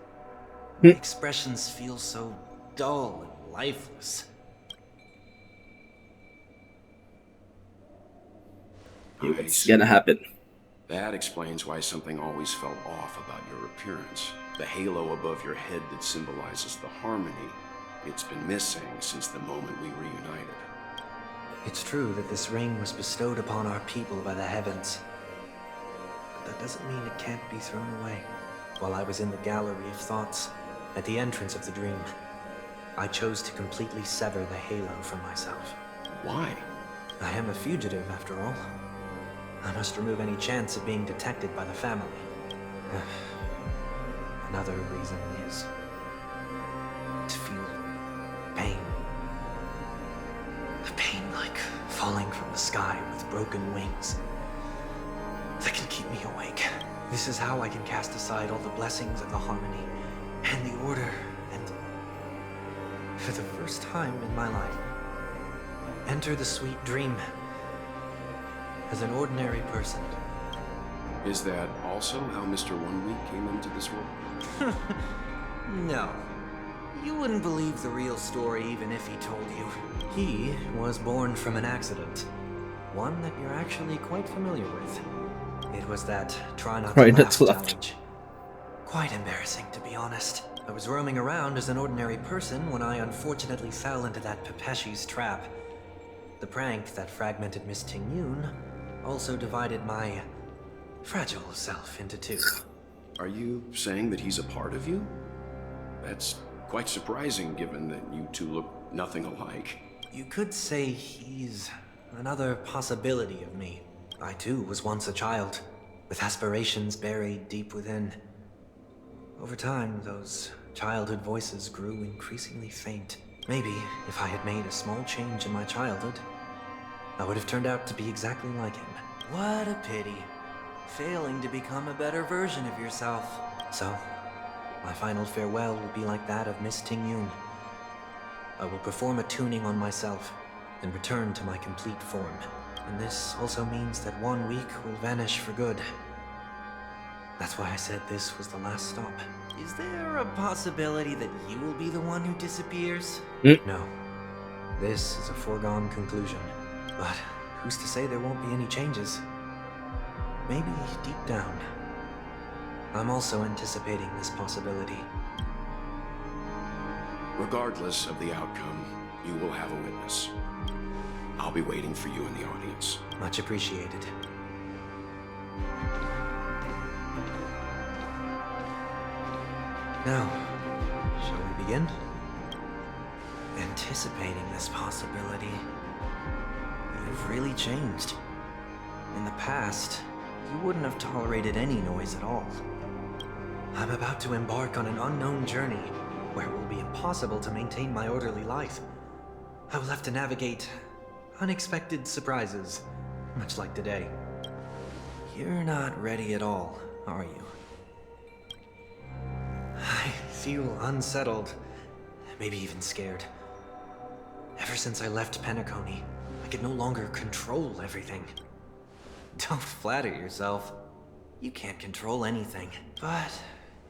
The expressions feel so dull and lifeless. It's gonna happen. That explains why something always felt off about your appearance. The halo above your head that symbolizes the harmony. It's been missing since the moment we reunited. It's true that this ring was bestowed upon our people by the heavens. but that doesn't mean it can't be thrown away. While I was in the gallery of thoughts, at the entrance of the dream, I chose to completely sever the halo from myself. Why? I am a fugitive, after all. I must remove any chance of being detected by the family. Another reason is to feel pain. A pain like falling from the sky with broken wings that can keep me awake. This is how I can cast aside all the blessings of the harmony and the order and, for the first time in my life, enter the sweet dream as an ordinary person. Is that also how Mr. One Week came into this world? No. You wouldn't believe the real story even if he told you. He was born from an accident. One that you're actually quite familiar with. It was that try not to laugh challenge. Quite embarrassing, to be honest. I was roaming around as an ordinary person when I unfortunately fell into that Pepeshi's trap. The prank that fragmented Miss Ting-Yun also divided my fragile self into two. Are you saying that he's a part of you? That's quite surprising given that you two look nothing alike. You could say he's another possibility of me. I too was once a child, with aspirations buried deep within. Over time, those childhood voices grew increasingly faint. Maybe if I had made a small change in my childhood, I would have turned out to be exactly like him. What a pity. Failing to become a better version of yourself. So, my final farewell will be like that of Miss Ting-Yun. I will perform a tuning on myself and return to my complete form. And this also means that 1 week will vanish for good. That's why I said this was the last stop. Is there a possibility that you will be the one who disappears? No. This is a foregone conclusion. But who's to say there won't be any changes? Maybe deep down, I'm also anticipating this possibility. Regardless of the outcome, you will have a witness. I'll be waiting for you in the audience. Much appreciated. Now, shall we begin? Anticipating this possibility, you've really changed. In the past, you wouldn't have tolerated any noise at all. I'm about to embark on an unknown journey where it will be impossible to maintain my orderly life. I will have to navigate unexpected surprises, much like today. You're not ready at all, are you? I feel unsettled, maybe even scared. Ever since I left Penacony, I could no longer control everything. Don't flatter yourself. You can't control anything. But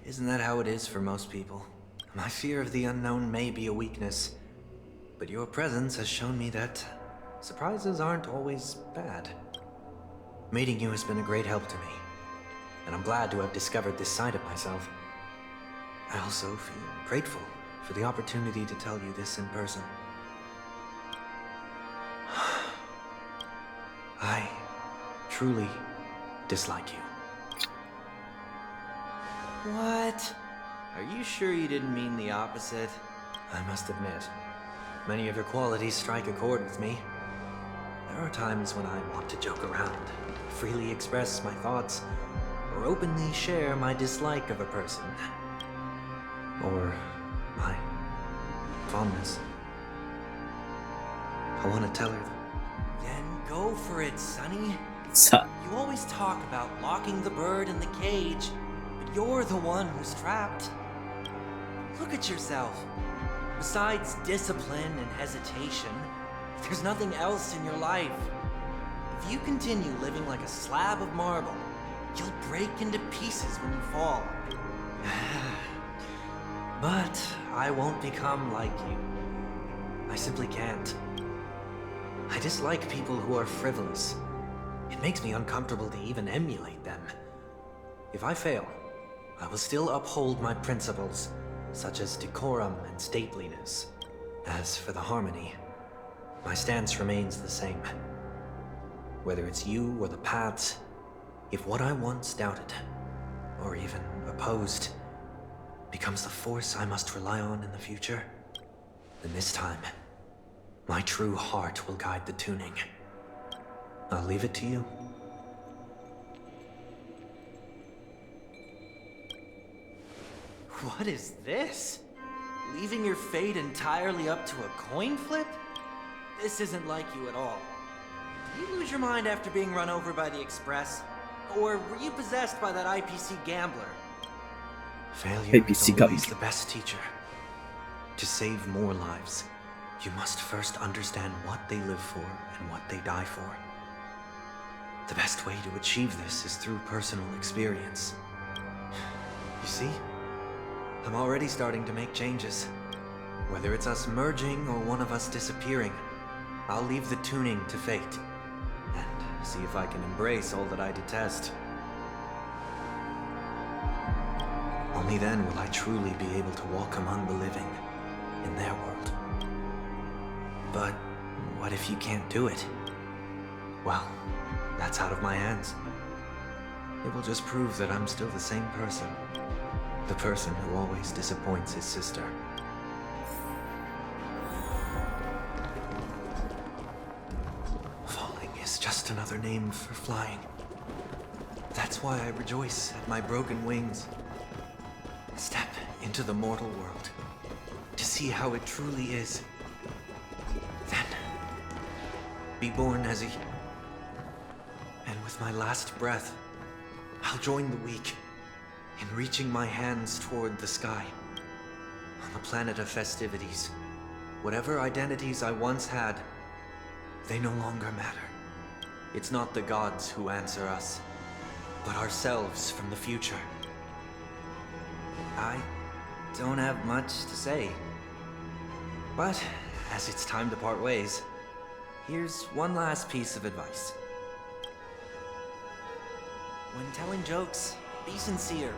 isn't that how it is for most people? My fear of the unknown may be a weakness, but your presence has shown me that surprises aren't always bad. Meeting you has been a great help to me, and I'm glad to have discovered this side of myself. I also feel grateful for the opportunity to tell you this in person. I truly dislike you. What? Are you sure you didn't mean the opposite? I must admit, many of your qualities strike a chord with me. There are times when I want to joke around, freely express my thoughts, or openly share my dislike of a person. Or my fondness. I want to tell her. Then go for it, Sonny. You always talk about locking the bird in the cage, but you're the one who's trapped. Look at yourself. Besides discipline and hesitation, there's nothing else in your life. If you continue living like a slab of marble, you'll break into pieces when you fall. But I won't become like you. I simply can't. I dislike people who are frivolous. It makes me uncomfortable to even emulate them. If I fail, I will still uphold my principles, such as decorum and stateliness. As for the harmony, my stance remains the same. Whether it's you or the paths, If what I once doubted, or even opposed, becomes the force I must rely on in the future, then this time, my true heart will guide the tuning. I'll leave it to you. What is this? Leaving your fate entirely up to a coin flip? This isn't like you at all. Did you lose your mind after being run over by the Express? Or were you possessed by that IPC gambler? Failure is always the best teacher. To save more lives, you must first understand what they live for and what they die for. The best way to achieve this is through personal experience. You see? I'm already starting to make changes. Whether it's us merging or one of us disappearing, I'll leave the tuning to fate. And see if I can embrace all that I detest. Only then will I truly be able to walk among the living, in their world. But what if you can't do it? Well, that's out of my hands. It will just prove that I'm still the same person. The person who always disappoints his sister. Falling is just another name for flying. That's why I rejoice at my broken wings. Step into the mortal world to see how it truly is. Then, be born as a... And with my last breath, I'll join the weak in reaching my hands toward the sky. On the planet of festivities, whatever identities I once had, they no longer matter. It's not the gods who answer us, but ourselves from the future. I don't have much to say. But, as it's time to part ways, here's one last piece of advice. When telling jokes, be sincere.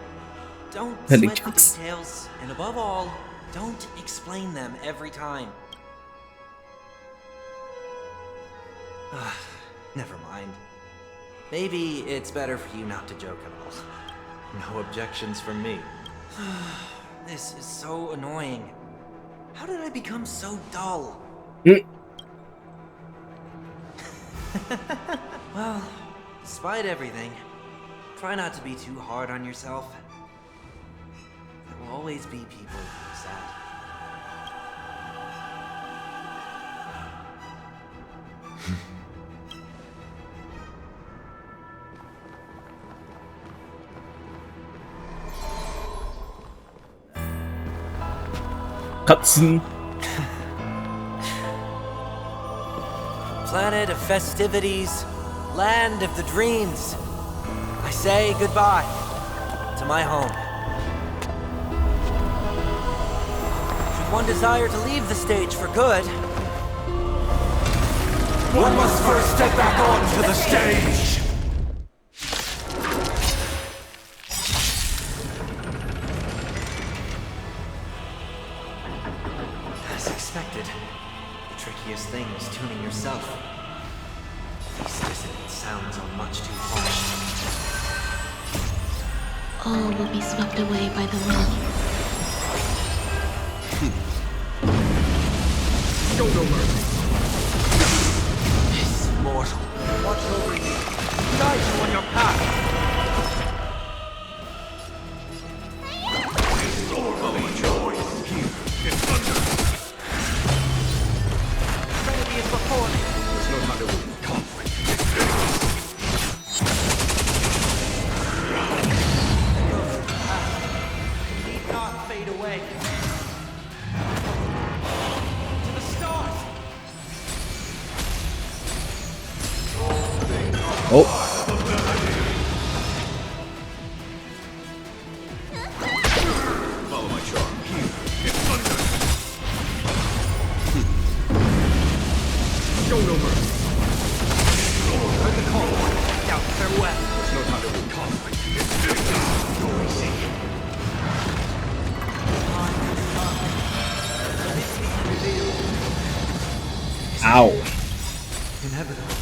Don't sweat the details, and above all, don't explain them every time. Never mind. Maybe it's better for you not to joke at all. No objections from me. This is so annoying. How did I become so dull? Well, despite everything, try not to be too hard on yourself. There will always be people who are sad. Cutscene. Planet of festivities, land of the dreams. I say goodbye to my home. Should one desire to leave the stage for good, one must first step back onto the stage! As expected, the trickiest thing is tuning yourself. These dissonant sounds are much too harsh. All will be swept away by the wind. Show no mercy. This mortal, watch over you, guide you on your path. Trinity is before me. There's no time to lose. Come. Need not fade away. To the stars. Oh. Follow my charm. Here. It's thunder. Show no mercy. Heard the call. Out, farewell. There's no time to lose. Come. Ow. Inevitable.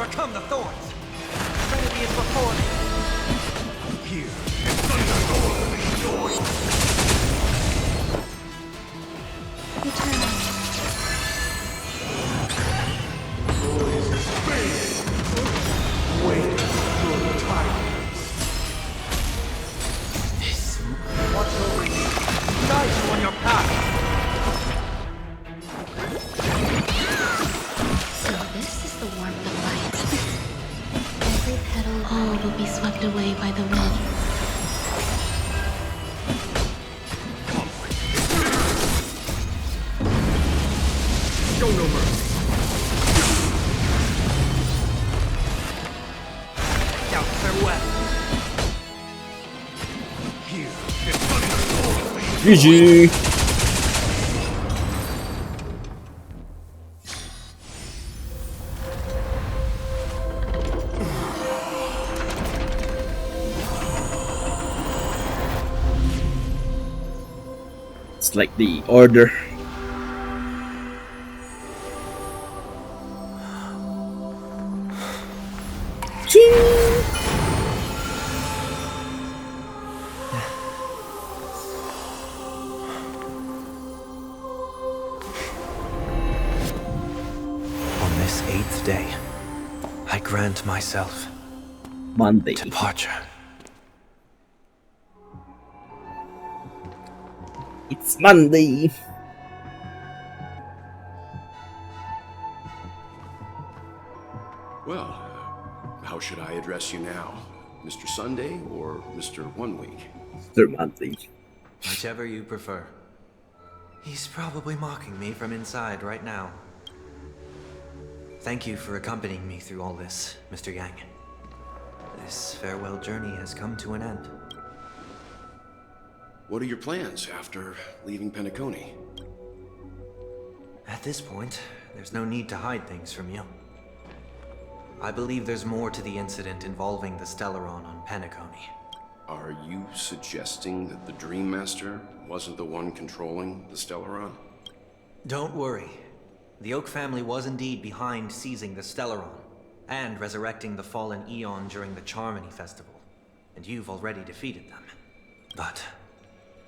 overcome the thorns. Trinity is before me. Here, and thunderstorm joy. Eternal. Noise fade. Wait your tidings. Watch over you. Guide you on your path. So this is the warmth of life. Every petal all will be swept away by the wind. Show no mercy. Now farewell. Here, and thunderstorm GG. It's like the order. On this 8th day, I grant myself Monday. departure. It's Monday. Well, how should I address you now? Mr. Sunday or Mr. 1 Week? Mr. Monday. Whichever you prefer. He's probably mocking me from inside right now. Thank you for accompanying me through all this, Mr. Yang. This farewell journey has come to an end. What are your plans after leaving Penacony? At this point, there's no need to hide things from you. I believe there's more to the incident involving the Stellaron on Penacony. Are you suggesting that the Dream Master wasn't the one controlling the Stellaron? Don't worry. The Oak family was indeed behind seizing the Stellaron and resurrecting the fallen Eon during the Charmony Festival, and you've already defeated them. But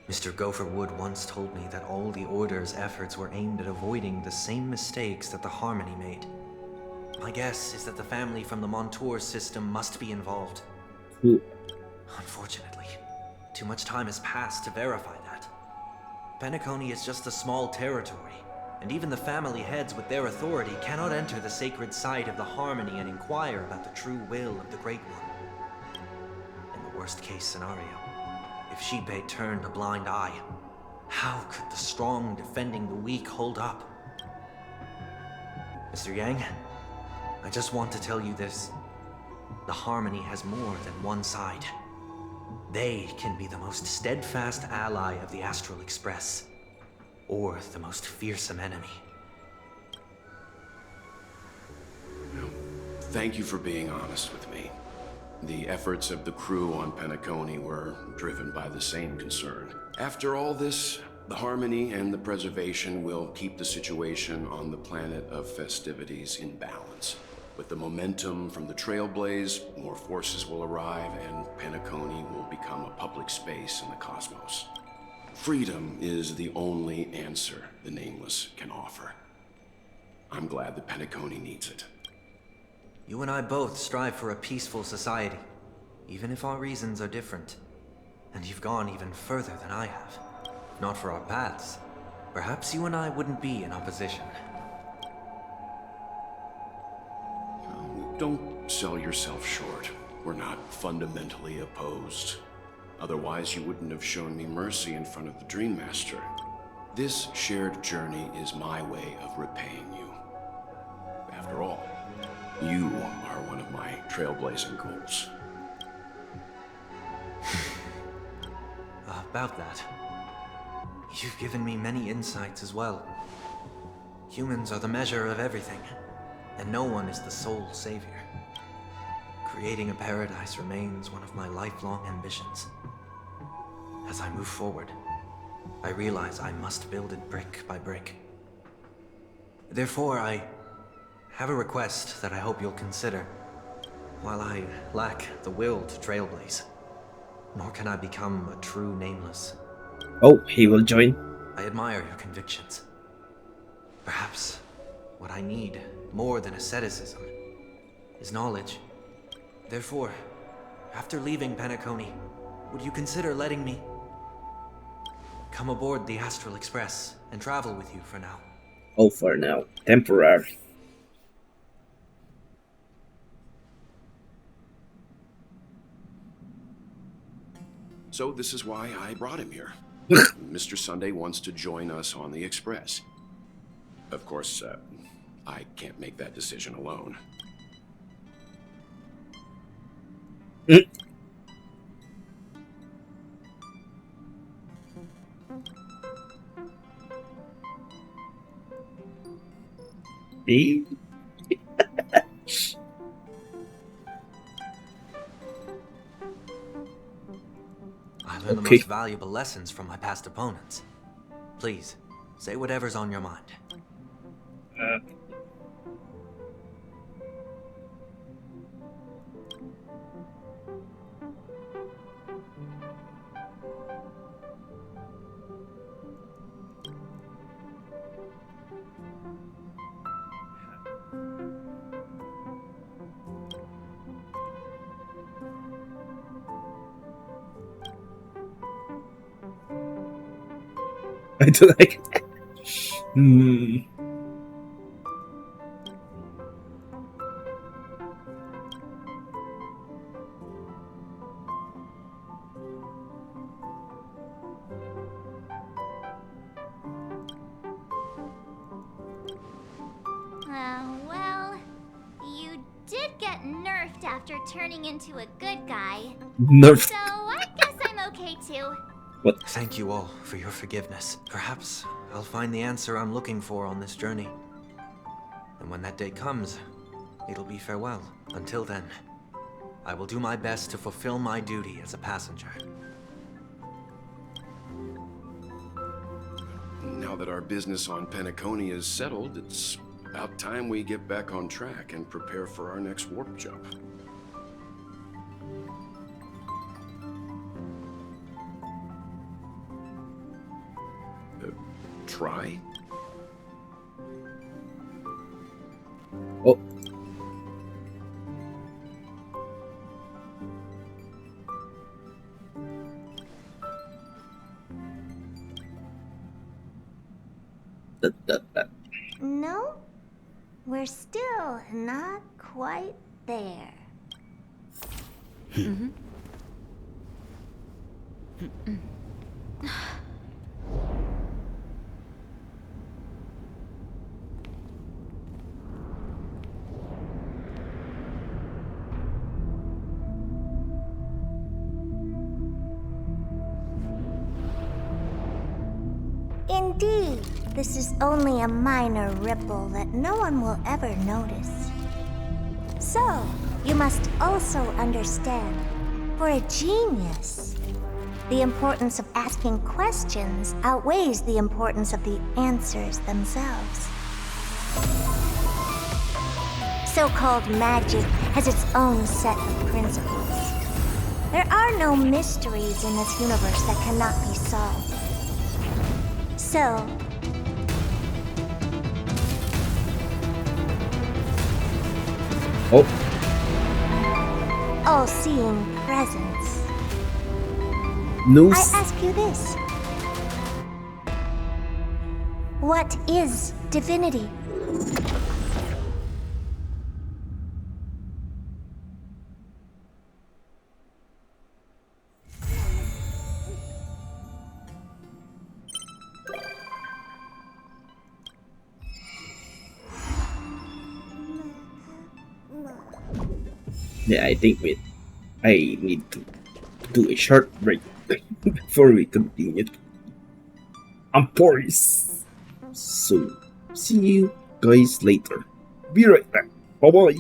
Mr. Gopherwood once told me that all the Order's efforts were aimed at avoiding the same mistakes that the Harmony made. My guess is that the family from the Montour system must be involved. Unfortunately, too much time has passed to verify that. Penacony is just a small territory, and even the family heads with their authority cannot enter the sacred site of the Harmony and inquire about the true will of the Great One. In the worst-case scenario, if Shibei turned a blind eye, how could the strong defending the weak hold up? Mr. Yang, I just want to tell you this. The Harmony has more than one side. They can be the most steadfast ally of the Astral Express, or the most fearsome enemy. Thank you for being honest with me. The efforts of the crew on Penacony were driven by the same concern. After all this, the Harmony and the Preservation will keep the situation on the planet of festivities in balance. With the momentum from the Trailblaze, more forces will arrive and Penacony will become a public space in the cosmos. Freedom is the only answer the Nameless can offer. I'm glad that Penacony needs it. You and I both strive for a peaceful society, even if our reasons are different. And you've gone even further than I have. If not for our paths, perhaps you and I wouldn't be in opposition. Don't sell yourself short. We're not fundamentally opposed. Otherwise, you wouldn't have shown me mercy in front of the Dream Master. This shared journey is my way of repaying you. After all, you are one of my trailblazing goals. About that, you've given me many insights as well. Humans are the measure of everything, and no one is the sole savior. Creating a paradise remains one of my lifelong ambitions. As I move forward, I realize I must build it brick by brick. Therefore, I have a request that I hope you'll consider. While I lack the will to trailblaze, nor can I become a true nameless. Oh, he will join. I admire your convictions. Perhaps what I need, more than asceticism, is knowledge. Therefore, after leaving Penacony, would you consider letting me come aboard the Astral Express and travel with you for now? Oh, for now. Temporary. So this is why I brought him here. Mr. Sunday wants to join us on the Express. Of course, I can't make that decision alone. Me? I learned the most valuable lessons from my past opponents. Please, say whatever's on your mind. I don't like it. Well, you did get nerfed after turning into a good guy. Nerfed. So I guess I'm okay too. What? Thank you all for your forgiveness. Perhaps I'll find the answer I'm looking for on this journey. And when that day comes, it'll be farewell. Until then, I will do my best to fulfill my duty as a passenger. Now that our business on Penacony is settled, it's about time we get back on track and prepare for our next warp jump. Try? Oh. No, we're still not quite there. Indeed, this is only a minor ripple that no one will ever notice. So, you must also understand, for a genius, the importance of asking questions outweighs the importance of the answers themselves. So-called magic has its own set of principles. There are no mysteries in this universe that cannot be solved. So, all-seeing presence. News. I ask you this. What is divinity? Yeah, I think I need to do a short break before we continue. I'm Boris. So, see you guys later. Be right back. Bye bye.